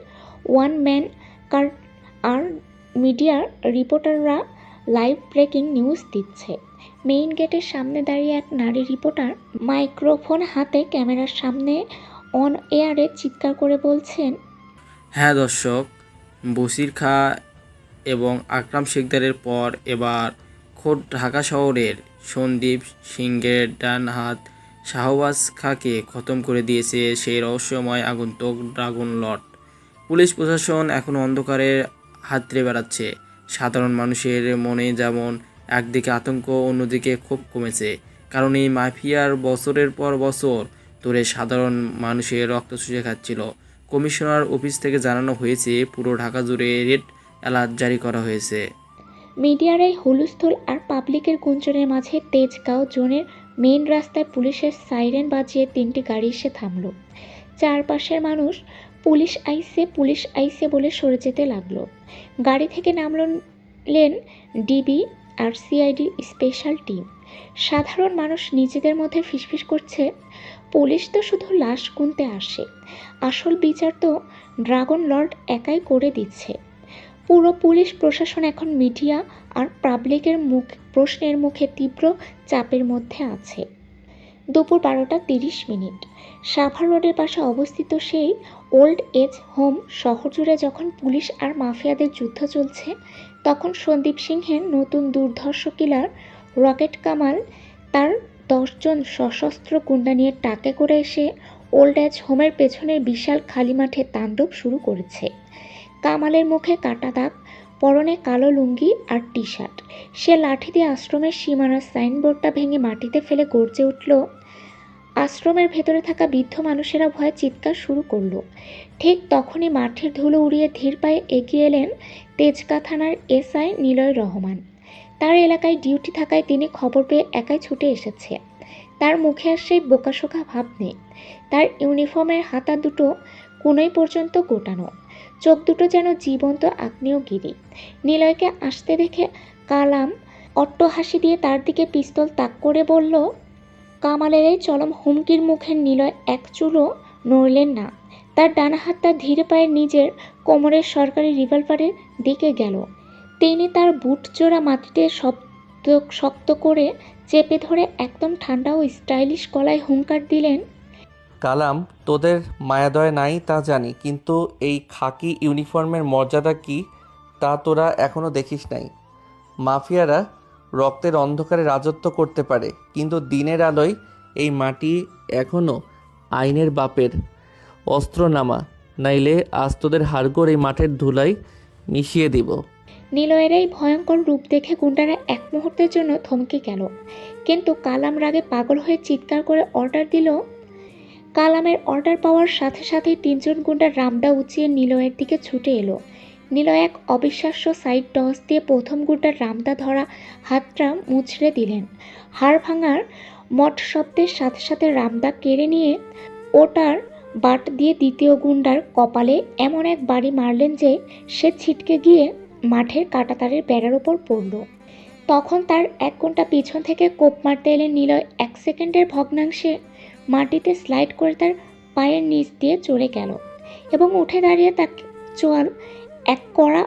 ওয়ান ম্যান কার আর মিডিয়ার রিপোর্টাররা লাইভ ব্রেকিং নিউজ দিচ্ছে। মেইন গেটের সামনে দাঁড়িয়ে এক নারী রিপোর্টার মাইক্রোফোন হাতে ক্যামেরার সামনে অন এয়ারে চিৎকার করে বলছেন, হ্যাঁ দর্শক, বশির খাঁ এবং আকরাম শিকদারের পর এবার খোদ ঢাকা শহরের সন্দীপ সিংহের ডান হাত শাহবাজ খাঁকে খতম করে দিয়েছে সেই রহস্যময় আগন্তুক ড্রাগন লর্ড। পুলিশ প্রশাসন এখন অন্ধকারে হাতড়ে বেড়াচ্ছে। সাধারণ মানুষের মনে যেমন একদিকে আতঙ্ক, অন্যদিকে ক্ষোভ কমেছে, কারণ এই মাফিয়ার বছরের পর বছর ধরে সাধারণ মানুষের রক্ত চুষে খাচ্ছিল। কমিশনার অফিস থেকে জানানো হয়েছে পুরো ঢাকা জুড়ে রেড অ্যালার্ট জারি করা হয়েছে। মিডিয়ার এই হুলস্থুল আর পাবলিকের গুঞ্জনের মাঝে তেজগাঁও জোনের মেইন রাস্তায় পুলিশের সাইরেন বাজিয়ে 3টি গাড়ি এসে থামল। চারপাশের মানুষ পুলিশ আইসে বলে সরে যেতে লাগলো। গাড়ি থেকে নামলেন ডিবি আর সিআইডি স্পেশাল টিম। সাধারণ মানুষ নিজেদের মধ্যে ফিসফিস করছে, পুলিশ তো শুধু লাশ গুনতে আসে, আসল বিচার তো ড্রাগন লর্ড একাই করে দিচ্ছে। পুরো পুলিশ প্রশাসন এখন মিডিয়া আর পাবলিকের প্রশ্নের মুখে তীব্র চাপের মধ্যে আছে। দুপুর 12:30। সাভার রোডের পাশে অবস্থিত সেই ওল্ড এজ হোম শহর জুড়ে যখন পুলিশ আর মাফিয়াদের যুদ্ধ চলছে, তখন সন্দীপ সিংহের নতুন দুর্ধর্ষ কিলার রকেট কামাল তার 10 জন সশস্ত্র গুন্ডা নিয়ে ট্রাকে করে এসে ওল্ড এজ হোমের পেছনের বিশাল খালি মাঠে তাণ্ডব শুরু করেছে। কামালের মুখে কাটা দাগ, পরনে কালো লুঙ্গি আর টি শার্ট। সে লাঠি দিয়ে আশ্রমের সীমানার সাইনবোর্ডটা ভেঙে মাটিতে ফেলে গর্জে উঠল। আশ্রমের ভেতরে থাকা বৃদ্ধ মানুষেরা ভয়ে চিৎকার শুরু করলো। ঠিক তখনই মাটির ধুলো উড়িয়ে ধীর পায়ে এগিয়ে এলেন তেজগাঁ থানার এসআই নিলয় রহমান। তার এলাকায় ডিউটি থাকায় তিনি খবর পেয়ে একাই ছুটে এসেছে। তার মুখে আর সেই বোকাশোকা ভাব নেই। তার ইউনিফর্মের হাতা দুটো কোনোই পর্যন্ত গোটানো, চোখ দুটো যেন জীবন্ত আগ্নেয়গিরি। নিলয়কে আসতে দেখে কালাম অট্ট হাসি দিয়ে তার দিকে পিস্তল তাক করে বলল। কামালের এই চরম হুমকির মুখে নিলয় এক চুলও নড়লেন না। তার ডানা হাতটা ধীরে পায়ে নিজের কোমরের সরকারি রিভলভারের দিকে গেল। তিনি তার বুট জোড়া মাটিতে শক্ত করে চেপে ধরে একদম ঠান্ডা ও স্টাইলিশ গলায় হুঙ্কার দিলেন। কালাম, তোদের মায়াদয় নাই তা জানি, কিন্তু এই খাকি ইউনিফর্মের মর্যাদা কি তা তোরা এখনও দেখিস নাই। মাফিয়ারা রক্তের অন্ধকারে রাজত্ব করতে পারে, কিন্তু দিনের আলোয় এই মাটি এখনও আইনের বাপের। অস্ত্র নামা, নাইলে আজ তোদের হাড়গোড় এই মাঠের ধুলায় মিশিয়ে দিব। নিলয়ের এই ভয়ঙ্কর রূপ দেখে গুন্ডারা এক মুহূর্তের জন্য থমকে গেল, কিন্তু কালাম রাগে পাগল হয়ে চিৎকার করে অর্ডার দিল। কালামের অর্ডার পাওয়ার সাথে সাথেই 3 জন গুন্ডা রামদা উঁচিয়ে নিলয়ের দিকে ছুটে এলো। নিলয় এক অবিশ্বাস্য সাইড টস দিয়ে প্রথম গুন্ডার রামদা ধরা হাতটা মুচড়ে দিলেন। হাড় ভাঙার মট শব্দের সাথে সাথে রামদা কেড়ে নিয়ে ওটার বাট দিয়ে দ্বিতীয় গুন্ডার কপালে এমন এক বাড়ি মারলেন যে সে ছিটকে গিয়ে মাঠের কাঁটাতারের বেড়ার ওপর পড়ল। তখন তার 1 ঘন্টা পিছন থেকে কোপ মারতে এলেন নিলয় 1 সেকেন্ডের ভগ্নাংশে মাটিতে স্লাইড করে তার পায়ের নিচ দিয়ে চলে গেল এবং উঠে দাঁড়িয়ে তাকে চোয়াল এক কড়া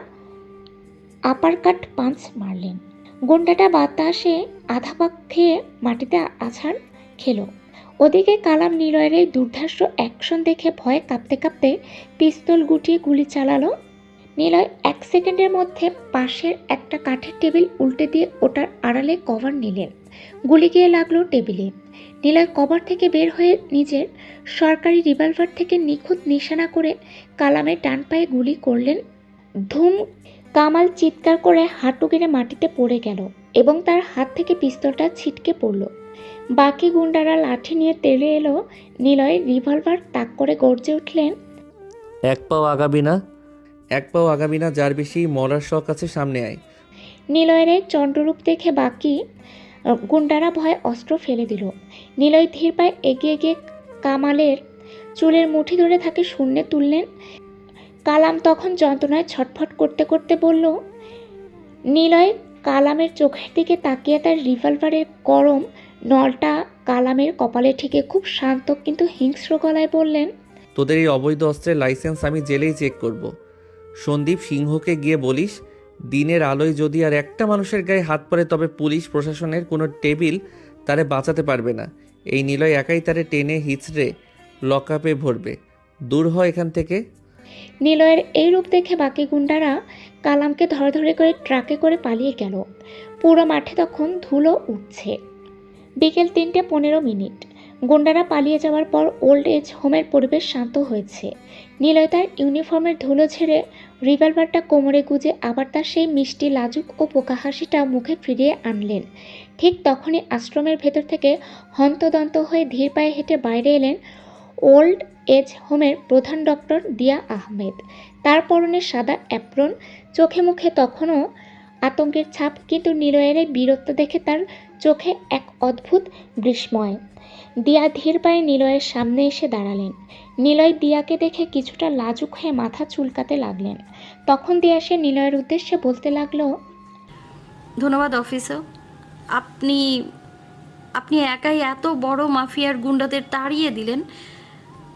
আপারকাট পাঞ্চ মারলেন। গুন্ডাটা বাতাসে আধা পাক খেয়ে মাটিতে আছাড় খেল। ওদিকে কালাম নিলয়ের এই দুর্ধর্ষ অ্যাকশন দেখে ভয়ে কাঁপতে কাঁপতে পিস্তল গুটিয়ে গুলি চালালো। নিলয় 1 সেকেন্ডের মধ্যে পাশের একটা কাঠের টেবিল উল্টে দিয়ে ওটার আড়ালে কভার নিলেন। গুলি গিয়ে লাগলো টেবিলে। নিলয় কভার থেকে বের হয়ে নিজের সরকারি রিভলভার থেকে নিখুঁত নিশানা করে কালামের ডান পায়ে গুলি করলেন। ধুম! কামাল চিৎকার করে হাঁটু গেড়ে মাটিতে পড়ে গেল এবং তার হাত থেকে পিস্তলটা ছিটকে পড়ল। বাকি গুন্ডারা লাঠি নিয়ে তেড়ে এলো। নিলয় রিভলভার তাক করে গর্জে উঠলেন। এক পাও আগাবি না, যার বেশি মরার শখ আছে সামনে আয়। নিলয়ের এই চণ্ডরূপ দেখে বাকি গুন্ডারা ভয়ে অস্ত্র ফেলে দিল। নিলয় ধীর পায়ে এগিয়ে গিয়ে কামালের চুলের মুঠি ধরে তাকে শূন্যে তুললেন। কালাম তখন যন্ত্রণায় ছটফট করতে করতে বলল। নিলয় কালামের চোখের দিকে তাকিয়ে তার রিভলভারের গরম নলটা কালামের কপালে ঠেকে খুব শান্ত কিন্তু হিংস্র গলায় বললেন। তোদের এই অবৈধ অস্ত্রের লাইসেন্স আমি জেলেই চেক করব। সন্দীপ সিংহকে গিয়ে বলিস, দিনের আলোয় যদি আর একটা মানুষের গায়ে হাত পড়ে তবে পুলিশ প্রশাসনের কোনো টেবিল তারে বাঁচাতে পারবে না। এই নিলয় একাই তারে টেনে হিচড়ে লকআপে ভরবে। দূর হয় এখান থেকে। নিলয়ের এই রূপ দেখে বাকি গুন্ডারা কালামকে ধরে করে ট্রাকে করে পালিয়ে গেল। পুরো মাঠে তখন ধুলো উঠছে। বিকেল 3:15। গুন্ডারা পালিয়ে যাওয়ার পর ওল্ড এজ হোমের পরিবেশ শান্ত হয়েছে। নিলয় তার ইউনিফর্মের ধুলো ঝেড়ে রিভলভারটা কোমরে গুজে আবার তার সেই মিষ্টি লাজুক ও বোকা হাসিটা মুখে ফিরিয়ে আনলেন। ঠিক তখনই আশ্রমের ভেতর থেকে হন্তদন্ত হয়ে ধীর পায়ে হেঁটে বাইরে এলেন ওল্ড এজ হোমের প্রধান ডক্টর দিয়া আহমেদ। তার পরনে সাদা অ্যাপ্রন, চোখে মুখে তখনও আতঙ্কের ছাপ, কিন্তু নিলয়ের এই বীরত্ব দেখে তার চোখে এক অদ্ভুত বিস্ময়। দিয়া ধীর পায়ে নিলয়ের সামনে এসে দাঁড়ালেন। নিলয় দিয়াকে দেখে কিছুটা লাজুক হয়ে মাথা চুলকাতে লাগলেন। তখন দিয়া সে নিলয়ের উদ্দেশ্যে বলতে লাগলো, ধন্যবাদ অফিসার। আপনি আপনি একাই এত বড় মাফিয়ার গুন্ডাদের তাড়িয়ে দিলেন।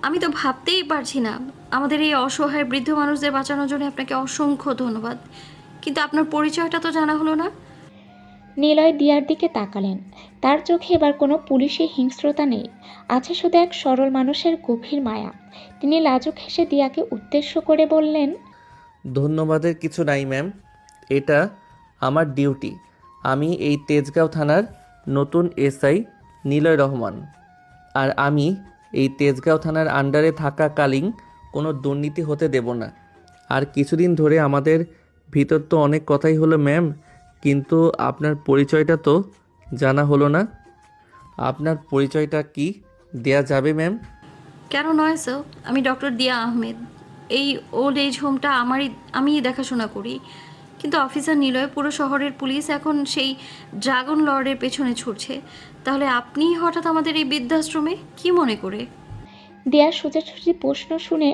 আমি তো ভাবতেই পারছি না। আমাদের এই অসহায় বৃদ্ধ মানুষদের বাঁচানোর জন্য আপনাকে অসংখ্য ধন্যবাদ। কিন্তু আপনার পরিচয়টা তো জানা হলো না। নিলয় দিয়ার দিকে তাকালেন। তার চোখে এবার কোনো পুলিশি হিংস্রতা নেই, আছে শুধু এক সরল মানুষের গভীর মায়া। তিনি লাজুক হেসে দিয়াকে উদ্দেশ্য করে বললেন, ধন্যবাদের কিছু নাই ম্যাম, এটা আমার ডিউটি। আমি এই তেজগাঁও থানার নতুন এসআই নিলয় রহমান, আর আমি এই তেজগাঁও থানার আন্ডারে থাকাকালীন কোনো দুর্নীতি হতে দেব না। আর কিছুদিন ধরে আমাদের ভিতর তো অনেক কথাই হলো ম্যাম, কিন্তু আপনার পরিচয়টা তো জানা হলো না। আপনার পরিচয়টা কি দেয়া যাবে ম্যাম? কেন নয় স্যার, আমি ডক্টর দিয়া আহমেদ। এই ওল্ড এজ হোমটা আমিই দেখাশোনা করি। কিন্তু অফিসার নিলয়, পুরো শহরের পুলিশ এখন সেই ড্রাগন লর্ডের পেছনে ছুটছে। তাহলে আপনি হঠাৎ আমাদের এই বৃদ্ধাশ্রমে কি মনে করে? দিয়ার সোজাসুজি প্রশ্ন শুনে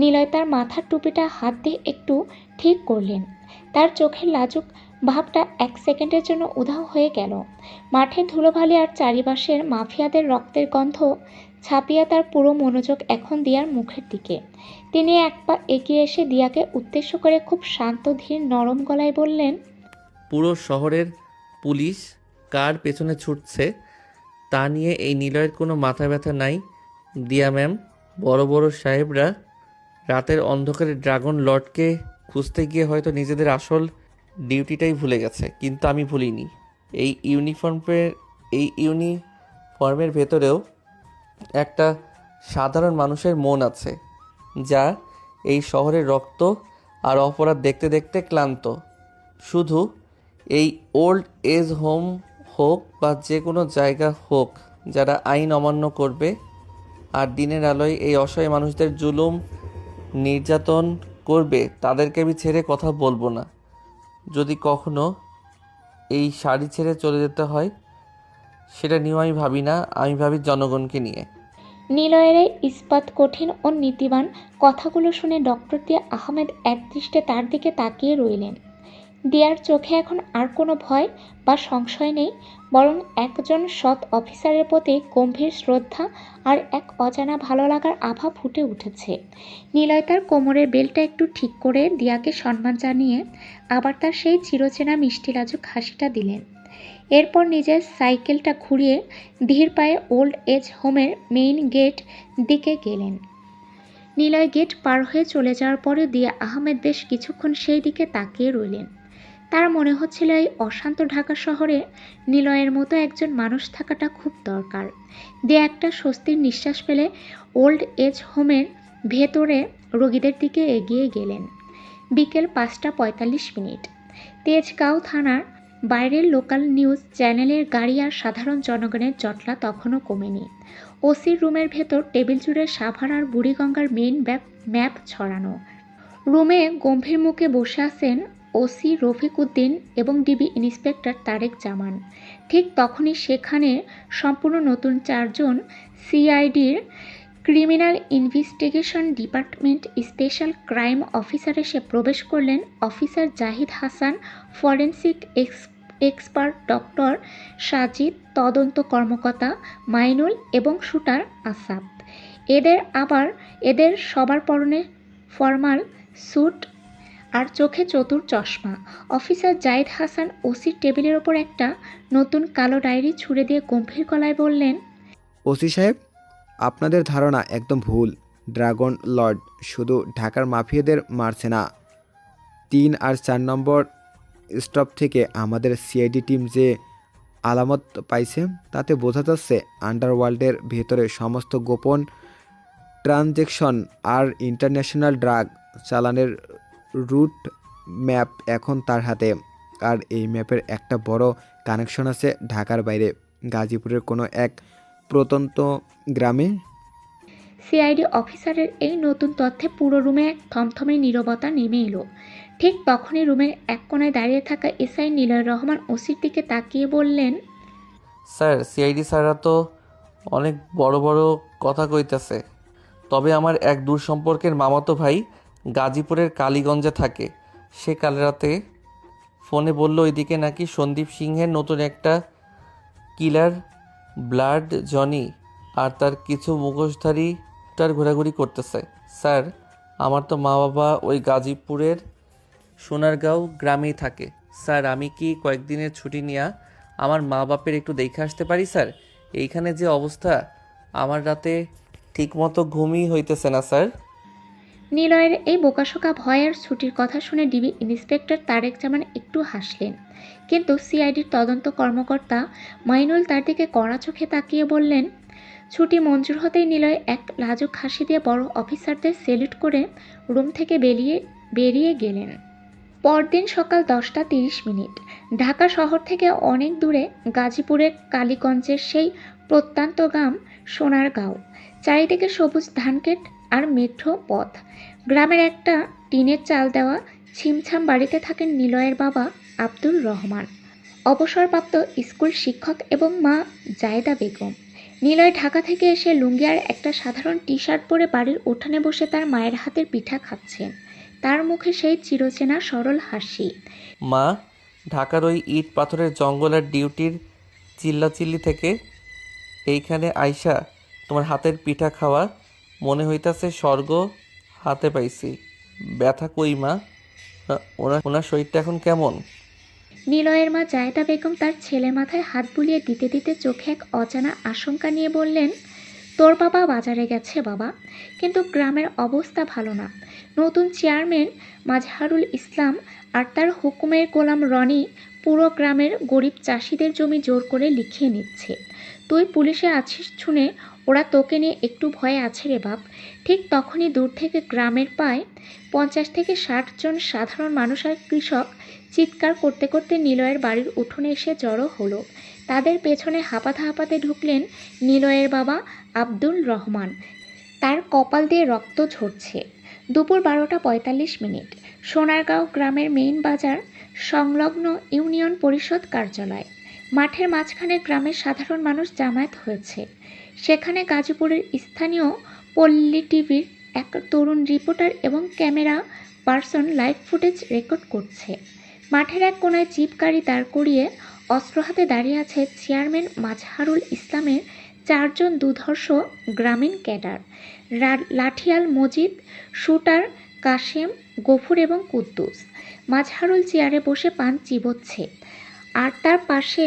নিলয় তার মাথার টুপিটা হাত দিয়ে একটু ঠিক করলেন। তার চোখের লাজুক ভাবটা এক সেকেন্ডের জন্য উধাও হয়ে গেল। মাঠের ধুলোবালি আর চারিপাশের মাফিয়াদের রক্তের গন্ধ ছাপিয়ে তার পুরো মনোযোগ এখন দিয়ার মুখের দিকে। তিনি এক পা এগিয়ে এসে দিয়াকে উদ্দেশ্য করে খুব শান্ত ধীর নরম গলায় বললেন, পুরো শহরের পুলিশ কার পেছনে ছুটছে তা নিয়ে এই নিলয়ের কোনো মাথা ব্যথা নাই দিয়া ম্যাম। বড় বড় সাহেবরা রাতের অন্ধকারে ড্রাগন লর্ডকে খুঁজতে গিয়ে হয়তো নিজেদের আসল ডিউটিটাই ভুলে গেছে, কিন্তু আমি ভুলিনি। এই ইউনিফর্মের ভেতরেও একটা সাধারণ মানুষের মন আছে, যা এই শহরের রক্ত আর অপরাধ দেখতে দেখতে ক্লান্ত। শুধু এই ওল্ড এজ হোম হোক বা যে কোনো জায়গা হোক, যারা আইন অমান্য করবে আর দিনের আলোয় এই অসহায় মানুষদের জুলুম নির্যাতন করবে, তাদেরকে আমি ছেড়ে কথা বলবো না। যদি কখনো এই শাড়ি ছেড়ে চলে যেতে হয়, সেটা নিয়েও আমি ভাবি না, আমি ভাবি জনগণকে নিয়ে। নিলয়ের এই ইস্পাত কঠিন ও নীতিবান কথাগুলো শুনে ডক্টর দিয়া আহমেদ একদৃষ্টে তার দিকে তাকিয়ে রইলেন। দিয়ার চোখে এখন আর কোনো ভয় বা সংশয় নেই, বরং একজন সৎ অফিসারের প্রতি গম্ভীর শ্রদ্ধা আর এক অজানা ভালো লাগার আভা ফুটে উঠেছে। নিলয় তার কোমরের বেলটা একটু ঠিক করে দিয়াকে সম্মান জানিয়ে আবার তার সেই চিরচেনা মিষ্টি লাজুক হাসিটা দিলেন। এরপর নিজের সাইকেলটা ঘুরিয়ে ধীর পায়ে ওল্ড এজ হোমের মেইন গেট দিকে গেলেন। নিলয় গেট পার হয়ে চলে যাওয়ার পরে দিয়া আহমেদ বেশ কিছুক্ষণ সেই দিকে তাকিয়ে রইলেন। তার মনে হচ্ছিল এই অশান্ত ঢাকা শহরে নিলয়ের মতো একজন মানুষ থাকাটা খুব দরকার। দিয়া একটা স্বস্তির নিঃশ্বাস ফেলে ওল্ড এজ হোমের ভেতরে রোগীদের দিকে এগিয়ে গেলেন। বিকেল 5:45। তেজগাঁও থানার বাইরের লোকাল নিউজ চ্যানেলের গাড়ি আর সাধারণ জনগণের জটলা তখনও কমেনি। ওসির রুমের ভেতর টেবিল জুড়ে সাভার আর বুড়িগঙ্গার মেইন ম্যাপ ছড়ানো। রুমে গম্ভীর মুখে বসে আছেন ওসি রফিক উদ্দিন এবং ডিবি ইন্সপেক্টর তারেক জামান। ঠিক তখনই সেখানে সম্পূর্ণ নতুন 4 জন সিআইডির criminal investigation department special crime officer এসে প্রবেশ করলেন officer Zahid Hasan, forensic expert doctor Sajid, তদন্ত কর্মকর্তা মাইনুল এবং শুটার আসাদ। এদের সবার পরনে ফর্মাল স্যুট আর চোখে চতুর চশমা। অফিসার জাহিদ হাসান ওসির টেবিলের ওপর একটা নতুন কালো ডায়েরি ছুঁড়ে দিয়ে গম্ভীর গলায় বললেন, ওসি সাহেব, আপনাদের ধারণা একদম ভুল। ড্রাগন লর্ড শুধু ঢাকার মাফিয়াদের মারছে না। 3 আর 4 নম্বর স্টপ থেকে আমাদের সিআইডি টিম যে আলামত পাইছে তাতে বোঝা যাচ্ছে আন্ডারওয়ার্ল্ডের ভেতরে সমস্ত গোপন ট্রানজ্যাকশন আর ইন্টারন্যাশনাল ড্রাগ চালানের রুট ম্যাপ এখন তার হাতে। আর এই ম্যাপের একটা বড় কানেকশন আছে ঢাকার বাইরে, গাজীপুরের কোনো এক প্রত্যন্ত গ্রামে। সিআইডি অফিসারের এই নতুন তথ্যে পুরো রুমে এক থমথমে নীরবতা নেমে এলো। ঠিক তখনই রুমের এক কোণায় দাঁড়িয়ে থাকা এসআই নিলয় রহমান ওসির দিকে তাকিয়ে বললেন, স্যার, সিআইডি স্যাররা তো অনেক বড় বড় কথা কইতেছে, তবে আমার এক দূর সম্পর্কের মামাতো ভাই গাজীপুরের কালীগঞ্জে থাকে। সে কাল রাতে ফোনে বলল ওইদিকে নাকি সন্দীপ সিংহের নতুন একটা কিলার ব্লাড জনি আর তার কিছু মুখোশধারীটার ঘোরাঘুরি করতেছে। স্যার, আমার তো মা বাবা ওই গাজীপুরের সোনারগাঁও গ্রামেই থাকে। স্যার, আমি কি কয়েকদিনের ছুটি নিয়ে আমার মা বাপের একটু দেখে আসতে পারি স্যার? এইখানে যে অবস্থা, আমার রাতে ঠিকমতো ঘুমই হইতেছে না স্যার। নিলয়ের এই বোকাশোকা ভয় আর ছুটির কথা শুনে ডিবি ইন্সপেক্টর তারেক জামান একটু হাসলেন, কিন্তু সিআইডির তদন্ত কর্মকর্তা মাইনুল তার দিকে কড়া চোখে তাকিয়ে বললেন, ছুটি মঞ্জুর হতেই নিলয় এক লাজুক হাসি দিয়ে বড় অফিসারদের সেলুট করে রুম থেকে বেরিয়ে গেলেন। পরদিন সকাল 10:30। ঢাকা শহর থেকে অনেক দূরে গাজীপুরের কালীগঞ্জের সেই প্রত্যন্ত গ্রাম সোনারগাঁও। চারিদিকে সবুজ ধানক্ষেত আর মেঠো পথ। গ্রামের একটা টিনের চাল দেওয়া ছিমছাম বাড়িতে থাকেন নিলয়ের বাবা আব্দুল রহমান, অবসরপ্রাপ্ত স্কুল শিক্ষক, এবং মা জায়েদা বেগম। নিলয় ঢাকা থেকে এসে লুঙ্গি আর একটা সাধারণ টি শার্ট পরে বাড়ির উঠানে বসে তার মায়ের হাতের পিঠা খাচ্ছেন। তার মুখে সেই চিরচেনা সরল হাসি। মা, ঢাকার ওই ইট পাথরের জঙ্গল আর ডিউটির চিল্লাচিল্লি থেকে এইখানে আইসা তোমার হাতের পিঠা খাওয়া মনে হইতাছে স্বর্গ হাতে পাইছি। ব্যথা কই মা? ওনার শরীরটা এখন কেমন? নিলয়ের মা জায়েদা বেগম তার ছেলের মাথায় হাত বুলিয়ে দিতে দিতে চোখে এক অজানা আশঙ্কা নিয়ে বললেন, তোর বাবা বাজারে গেছে বাবা, কিন্তু গ্রামের অবস্থা ভালো না। নতুন চেয়ারম্যান মাজহারুল ইসলাম আর তার হুকুমের গোলাম রনি পুরো গ্রামের গরিব চাষিদের জমি জোর করে লিখিয়ে নিচ্ছে। তুই পুলিশে আছিস শুনে ওরা তোকে নিয়ে একটু ভয়ে আছে রে বাপ। ঠিক তখনই দূর থেকে গ্রামের প্রায় 50 থেকে 60 জন সাধারণ মানুষ আর কৃষক চিৎকার করতে করতে নিলয়ের বাড়ির উঠোনে এসে জড়ো হলো। তাদের পেছনে হাঁপাতে হাঁপাতে ঢুকলেন নিলয়ের বাবা আব্দুল রহমান। তার কপাল দিয়ে রক্ত ঝরছে। দুপুর 12:45। সোনারগাঁও গ্রামের মেইন বাজার সংলগ্ন ইউনিয়ন পরিষদ কার্যালয়। মাঠের মাঝখানে গ্রামের সাধারণ মানুষ জামায়াত হয়েছে। সেখানে গাজীপুরের স্থানীয় পল্লী টিভির এক তরুণ রিপোর্টার এবং camera person live footage record করছে। মাঠের এক কোনায় জিপ গাড়ি দাঁড় করিয়ে অস্ত্র হাতে দাঁড়িয়ে আছে চেয়ারম্যান মাজহারুল ইসলামের 4 জন দুর্ধর্ষ গ্রামীণ ক্যাডার, লাঠিয়াল মজিদ, শুটার কাশেম, গফুর এবং কুদ্দুস। মাজহারুল চেয়ারে বসে পান চিবোচ্ছে, আর তার পাশে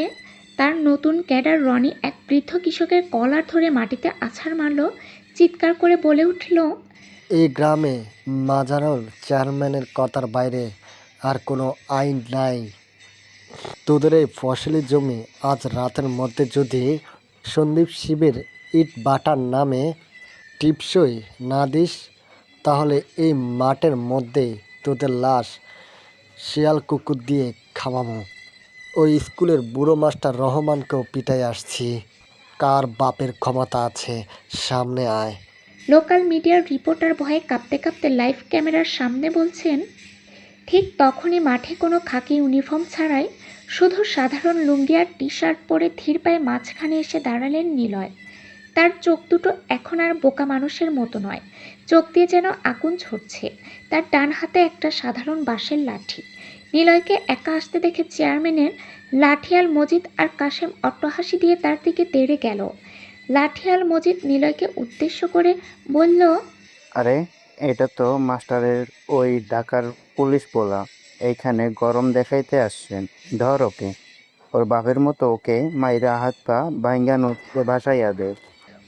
তার নতুন ক্যাডার রনি এক বৃদ্ধ কৃষকের কলার ধরে মাটিতে আছাড় মারল, চিৎকার করে বলে উঠল, এই গ্রামে মাজারুল চেয়ারম্যানের কথার বাইরে আর কোনো আইন নাই। তোদের এই ফসলি জমি আজ রাতের মধ্যে যদি সন্দীপ শিবের ইট বাটার নামে টিপসই না দিস, তাহলে এই মাঠের মধ্যে তোদের লাশ শিয়াল কুকুর দিয়ে খাওয়াবো। ওই স্কুলের বুড়ো মাস্টার রহমানকেও পিটাই আসছি। কার বাপের ক্ষমতা আছে, সামনে আয়। লোকাল মিডিয়ার রিপোর্টার ভয়ে কাঁপতে কাঁপতে লাইভ ক্যামেরার সামনে বলছেন। ঠিক তখনই মাঠে কোনো খাকি ইউনিফর্ম ছাড়াই শুধু সাধারণ লুঙ্গি আর টি শার্ট পরে ধীর পায়ে মাঝখানে এসে দাঁড়ালেন নিলয়। তার চোখ দুটো এখন আর বোকা মানুষের মতো নয়, চোখ দিয়ে যেন আগুন ঝরছে। তার ডান হাতে একটা সাধারণ বাঁশের লাঠি। নিলয়কে একা আসতে দেখে চেয়ারম্যানের লাঠিয়াল মজিদ আর কাশেম অট্টহাসি দিয়ে তার দিকে তেড়ে গেল। লাঠিয়াল মজিদ নিলয়কে উদ্দেশ্য করে বলল, আরে এটা তো মাস্টারের ওই ঢাকার পুলিশ পোলা, এইখানে গরম দেখাইতে আসছেন, ধর ওকে। ওর বাপের মতো ওকে মাইরা হাত পা ভাঙ্গা নদীতে ভাসাইয়া দে।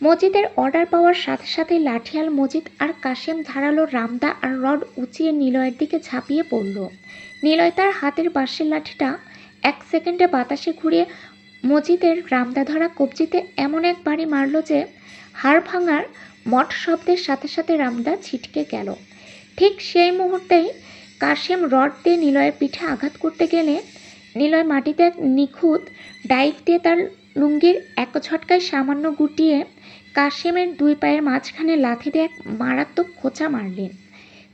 মজিদের অর্ডার পাওয়ার সাথে সাথে লাঠিয়াল মজিদ আর কাশেম ধারালো রামদা আর রড উঁচিয়ে নিলয়ের দিকে ঝাঁপিয়ে পড়ল। নিলয় তার হাতের বাঁশের লাঠিটা 1 সেকেন্ডে বাতাসে ঘুরিয়ে মজিদের রামদা ধরা কবজিতে এমন এক বাড়ি মারল যে হাড় ভাঙার মঠ শব্দের সাথে সাথে রামদা ছিটকে গেল। ঠিক সেই মুহূর্তেই কাশেম রড দিয়ে নিলয়ের পিঠে আঘাত করতে গেলে নিলয় মাটিতে এক নিখুঁত ডাইভ দিয়ে তার লুঙ্গির এক ঝটকায় সামান্য গুটিয়ে কাশেমের দুই পায়ের মাঝখানে লাথি দিয়ে এক মারাত্মক খোঁচা মারলেন।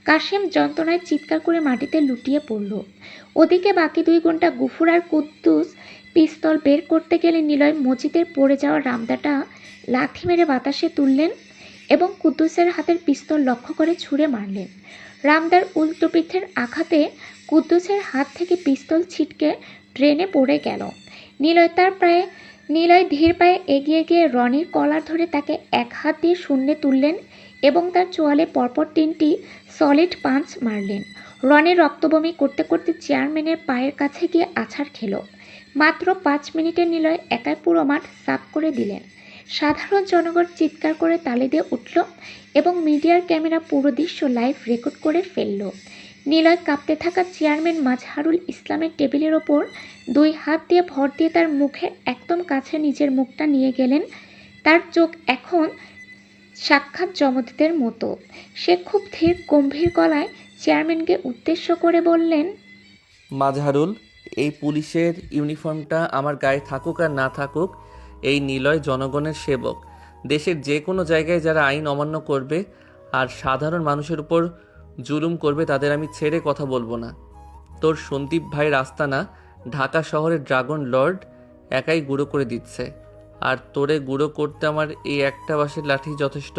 কাশেম যন্ত্রণায় চিৎকার করে মাটিতে লুটিয়ে পড়ল। ওদিকে বাকি 2 ঘন্টা গুফুর আর কুদ্দুস পিস্তল বের করতে গেলে নিলয় মজিদের পড়ে যাওয়া রামদাটা লাথি মেরে বাতাসে তুললেন এবং কুদ্দুসের হাতের পিস্তল লক্ষ্য করে ছুঁড়ে মারলেন। রামদার উল্টো পিঠের আঘাতে কুদ্দুসের হাত থেকে পিস্তল ছিটকে ট্রেনে পড়ে গেল। নিলয় ধীর পায়ে এগিয়ে গিয়ে রনির কলার ধরে তাকে এক হাত দিয়ে শূন্যে তুললেন এবং তার চোয়ালে পরপর 3টি সলিড পাঞ্চ মারলেন। রনি রক্তবমি করতে করতে চেয়ারম্যানের পায়ের কাছে গিয়ে আছাড় খেল। মাত্র 5 মিনিটে নিলয় একাই পুরো মাঠ সাফ করে দিলেন। সাধারণ জনগণ চিৎকার করে তালি দিয়ে উঠল এবং মিডিয়ার ক্যামেরা পুরো দৃশ্য লাইভ রেকর্ড করে ফেলল। নিলয় কাঁপতে থাকা চেয়ারম্যান মাজহারুল ইসলামের টেবিলের ওপর 2 হাত দিয়ে ভর দিয়ে তার মুখের একদম কাছে নিজের মুখটা নিয়ে গেলেন। তার চোখ এখন সাক্ষাৎ জমদূতের মতো। সে খুব ধীর গম্ভীর গলায় চেয়ারম্যানকে উদ্দেশ্য করে বললেন, মাজহারুল, এই পুলিশের ইউনিফর্মটা আমার গায়ে থাকুক আর না থাকুক, এই নিলয় জনগণের সেবক। দেশের যে কোনো জায়গায় যারা আইন অমান্য করবে আর সাধারণ মানুষের উপর জুলুম করবে তাদের আমি ছেড়ে কথা বলবো না। তোর সন্দীপ ভাইয়ের আস্তানা ঢাকা শহরের ড্রাগন লর্ড একাই গুঁড়ো করে দিচ্ছে, আর তোরে গুঁড়ো করতে আমার এই একটা বাঁশের লাঠি যথেষ্ট।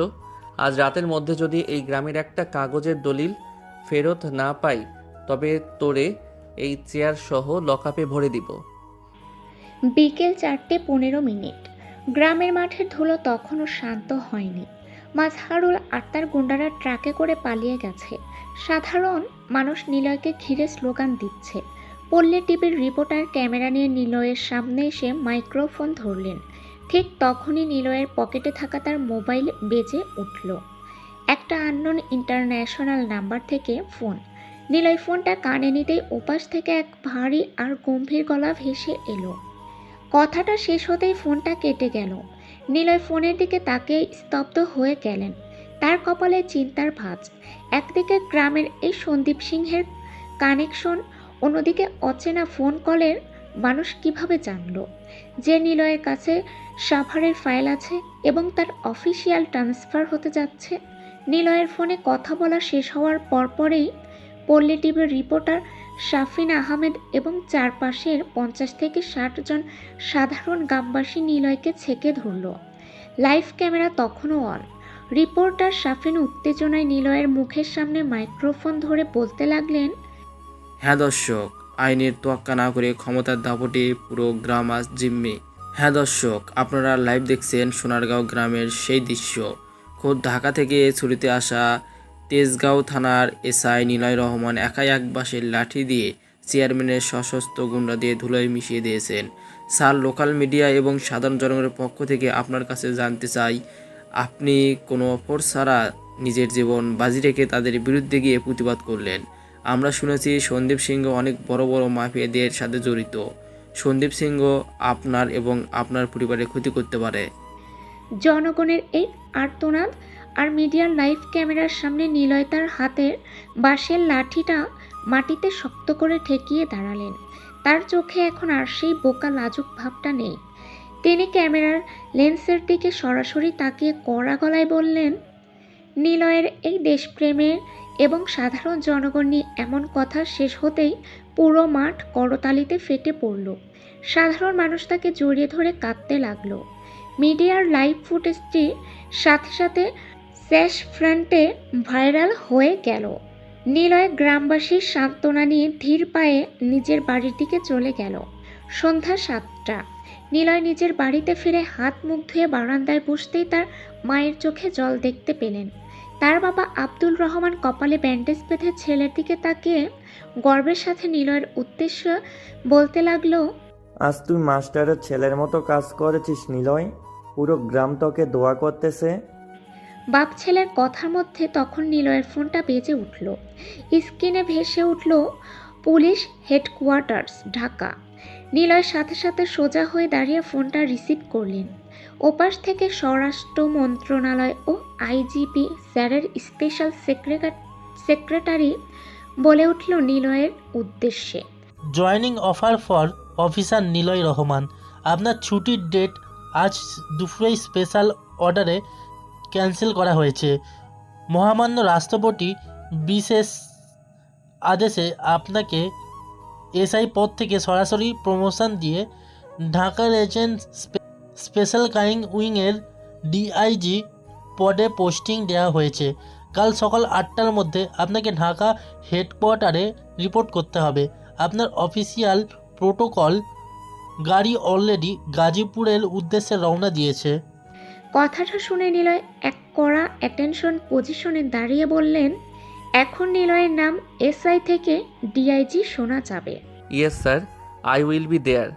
আজ রাতের মধ্যে যদি এই গ্রামের একটা কাগজের দলিল ফেরত না পাই তবে তোরে এই চেয়ার সহ লকআপে ভরে দিব। বিকেল 4:15। গ্রামের মাঠের ধুলো তখনও শান্ত হয়নি। মাজহারুল আর তার গুন্ডারা ট্রাকে করে পালিয়ে গেছে। সাধারণ মানুষ নিলয়কে ঘিরে স্লোগান দিচ্ছে। পল্লী টিভির রিপোর্টার ক্যামেরা নিয়ে নিলয়ের সামনে এসে মাইক্রোফোন ধরলেন। ঠিক তখনই নিলয়ের পকেটে থাকা তার মোবাইল বেজে উঠল। একটা আননোন ইন্টারন্যাশনাল নাম্বার থেকে ফোন। নিলয় ফোনটা কানে নিতেই ওপাশ থেকে এক ভারী আর গম্ভীর গলা ভেসে এলো। কথাটা শেষ হতেই ফোনটা কেটে গেল। নিলয় ফোনের দিকে তাকিয়ে স্তব্ধ হয়ে গেলেন। তার কপালে চিন্তার ভাঁজ। একদিকে গ্রামের এই সন্দীপ সিংহের কানেকশন, অন্যদিকে অচেনা ফোন কলের মানুষ কিভাবে জানলো যে নিলয়ের কাছে সাভারের ফাইল আছে এবং তার অফিসিয়াল ট্রান্সফার হতে যাচ্ছে। নিলয়ের ফোনে কথা বলা শেষ হওয়ার পরপরেই পল্লী টিভির রিপোর্টার শাফিন আহমেদ এবং চারপাশের 50 থেকে 60 জন সাধারণ গ্রামবাসী নিলয়কে ছেকে ধরল। লাইভ ক্যামেরা তখনও অন। রিপোর্টার শাফিন উত্তেজনায় নিলয়ের মুখের সামনে মাইক্রোফোন ধরে বলতে লাগলেন, হ্যাঁ দর্শক, আইনের তোয়াক্কা না করে ক্ষমতার দাপটে পুরো গ্রাম আজ জিম্মি। হ্যাঁ দর্শক, আপনারা লাইভ দেখছেন সোনারগাঁও গ্রামের সেই দৃশ্য। খোদ ঢাকা থেকে ছুটিতে আসা তেজগাঁও থানার এসআই নিলয় রহমান একাই এক বাঁশের লাঠি দিয়ে চেয়ারম্যানের সশস্ত্র গুন্ডা দিয়ে ধুলোয় মিশিয়ে দিয়েছেন। স্যার, লোকাল মিডিয়া এবং সাধারণ জনগণের পক্ষ থেকে আপনার কাছে জানতে চাই, আপনি কোনো অফর ছাড়া নিজের জীবন বাজি রেখে তাদের বিরুদ্ধে গিয়ে প্রতিবাদ করলেন। আমরা শুনেছি সন্দীপ সিংহ অনেক বড় বড় মাফিয়াদের সাথে জড়িত। সন্দীপ সিংহ আপনার এবং আপনার পরিবারের ক্ষতি করতে পারে। জনগণের এই আর্তনাদ আর মিডিয়ার লাইভ ক্যামেরার সামনে নিলয় তার হাতের বাঁশের লাঠিটা মাটিতে শক্ত করে ঠেকিয়ে দাঁড়ালেন। তার চোখে এখন আর সেই বোকা লাজুক ভাবটা নেই। তিনি ক্যামেরার লেন্সের দিকে সরাসরি তাকিয়ে কড়া গলায় বললেন, নিলয়ের এই দেশপ্রেমের এবং সাধারণ জনগণ নিয়ে এমন কথা শেষ হতেই পুরো মাঠ করতালিতে ফেটে পড়ল। সাধারণ মানুষ তাকে জড়িয়ে ধরে কাঁদতে লাগলো। মিডিয়ার লাইভ ফুটেজটির সাথে সাথে স্যাশ ফ্রন্টে ভাইরাল হয়ে গেল। নিলয় গ্রামবাসীর সান্ত্বনা নিয়ে ধীর পায়ে নিজের বাড়ির দিকে চলে গেল। সন্ধ্যা 7টা। নিলয় নিজের বাড়িতে ফিরে হাত মুখ ধুয়ে বারান্দায় বসতেই তার মায়ের চোখে জল দেখতে পেলেন। তার বাবা আব্দুল রহমান কপালে ব্যান্ডেজ বেঁধে ছেলের দিকে তাকিয়ে গর্বের সাথে নিলয়ের উদ্দেশ্য বলতে লাগলো, আজ তুই মাস্টারের ছেলের মতো কাজ করেছিস নিলয়, পুরো গ্রাম তোকে দোয়া করতেছে। বাপ ছেলের কথার মধ্যে তখন নিলয়ের ফোনটা বেজে উঠল। স্ক্রিনে ভেসে উঠল পুলিশ হেডকোয়ার্টার্স, ঢাকা। নিলয় সাথে সাথে সোজা হয়ে দাঁড়িয়ে ফোনটা রিসিভ করলেন। ওপাশ থেকে স্বরাষ্ট্র মন্ত্রণালয় ও আইজিপি স্যারের স্পেশাল সেক্রেটারি বলে উঠল নিলয়ের উদ্দেশ্যে। Joining offer for officer Niloy Rahman. আপনার ছুটির ডেট আজ দুপুরে স্পেশাল অর্ডারে ক্যান্সেল করা হয়েছে। মহামান্য রাষ্ট্রপতি বিশেষ আদেশে আপনাকে এসআই পদ থেকে সরাসরি প্রমোশন দিয়ে ঢাকা রিজন স্পেশাল ক্রাইম উইংয়ের ডিআইজি পদে পোস্টিং দেওয়া হয়েছে। কাল সকাল 8টার মধ্যে আপনাকে ঢাকা হেডকোয়ার্টারে রিপোর্ট করতে হবে। আপনার অফিসিয়াল প্রোটোকল গাড়ি অলরেডি গাজীপুরের উদ্দেশ্যে রওনা দিয়েছে। কথাটা শুনে নিলয় এক কড়া অ্যাটেনশন পজিশনে দাঁড়িয়ে বললেন, এখন নিলয়ের নাম এসআই থেকে ডিআইজি শোনা যাবে। Yes sir, I will be there.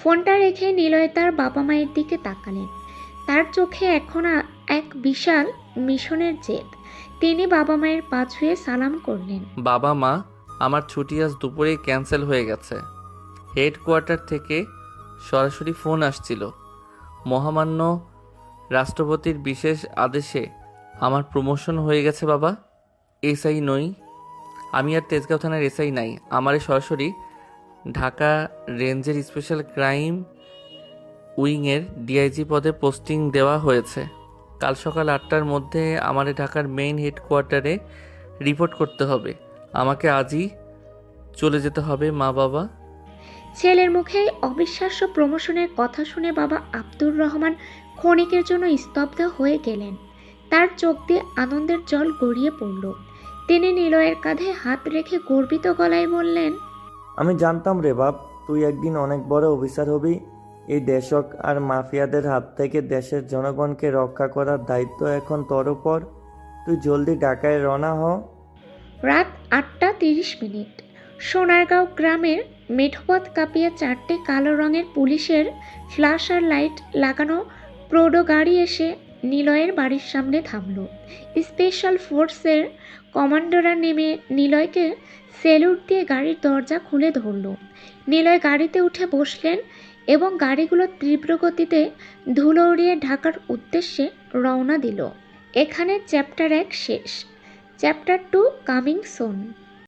ফোনটা রেখে নিলয় তার বাবা মায়ের দিকে তাকালেন। তার চোখে এখন এক বিশাল মিশনের জেদ। তিনি বাবা মায়ের পা ছুঁয়ে সালাম করলেন। বাবা মা, আমার ছুটি আজ দুপুরেই ক্যান্সেল হয়ে গেছে। হেডকোয়ার্টার থেকে সরাসরি ফোন আসছিল। মহামান্য রাষ্ট্রপতির বিশেষ আদেশে আমার প্রমোশন হয়ে গেছে বাবা। এসআই নই আমি, আর তেজগাঁও থানার এসআই নাই। আমারে সরাসরি ঢাকা রেঞ্জের স্পেশাল ক্রাইম উইংয়ের ডিআইজি পদে পোস্টিং দেওয়া হয়েছে। কাল সকাল 8টার মধ্যে আমারে ঢাকার মেইন হেডকোয়ার্টারে রিপোর্ট করতে হবে। আমাকে আজই চলে যেতে হবে মা বাবা। ছেলের মুখে অবিশ্বাস্য প্রমোশনের কথা শুনে বাবা আব্দুর রহমান ক্ষণিকের জন্য স্তব্ধ হয়ে গেলেন। তার চোখ দিয়ে আনন্দের জল গড়িয়ে পড়ল। তিনি নিলয়ের কাঁধে হাত রেখে গর্বিত গলায় বললেন, আমি জানতাম রে বাপ, তুই একদিন অনেক বড় অফিসার হবি। এই দেশক আর মাফিয়াদের হাত থেকে দেশের জনগণকে রক্ষা করার দায়িত্ব এখন তোর উপর। তুই জলদি ঢাকায় রওনা হ। রাত 8:30। সোনারগাঁও গ্রামের মেঠোপথ কাঁপিয়ে 4টে কালো রঙের পুলিশের ফ্ল্যাশার লাইট লাগানো প্রোডো গাড়ি এসে নিলয়ের বাড়ির সামনে থামল। স্পেশাল ফোর্সের কমান্ডোরা নেমে নিলয়কে সেলুট দিয়ে গাড়ির দরজা খুলে ধরল। নিলয় গাড়িতে উঠে বসলেন এবং গাড়িগুলো তীব্র গতিতে ধুলো উড়িয়ে ঢাকার উদ্দেশ্যে রওনা দিল। এখানে চ্যাপ্টার 1 শেষ। Chapter 2 coming soon.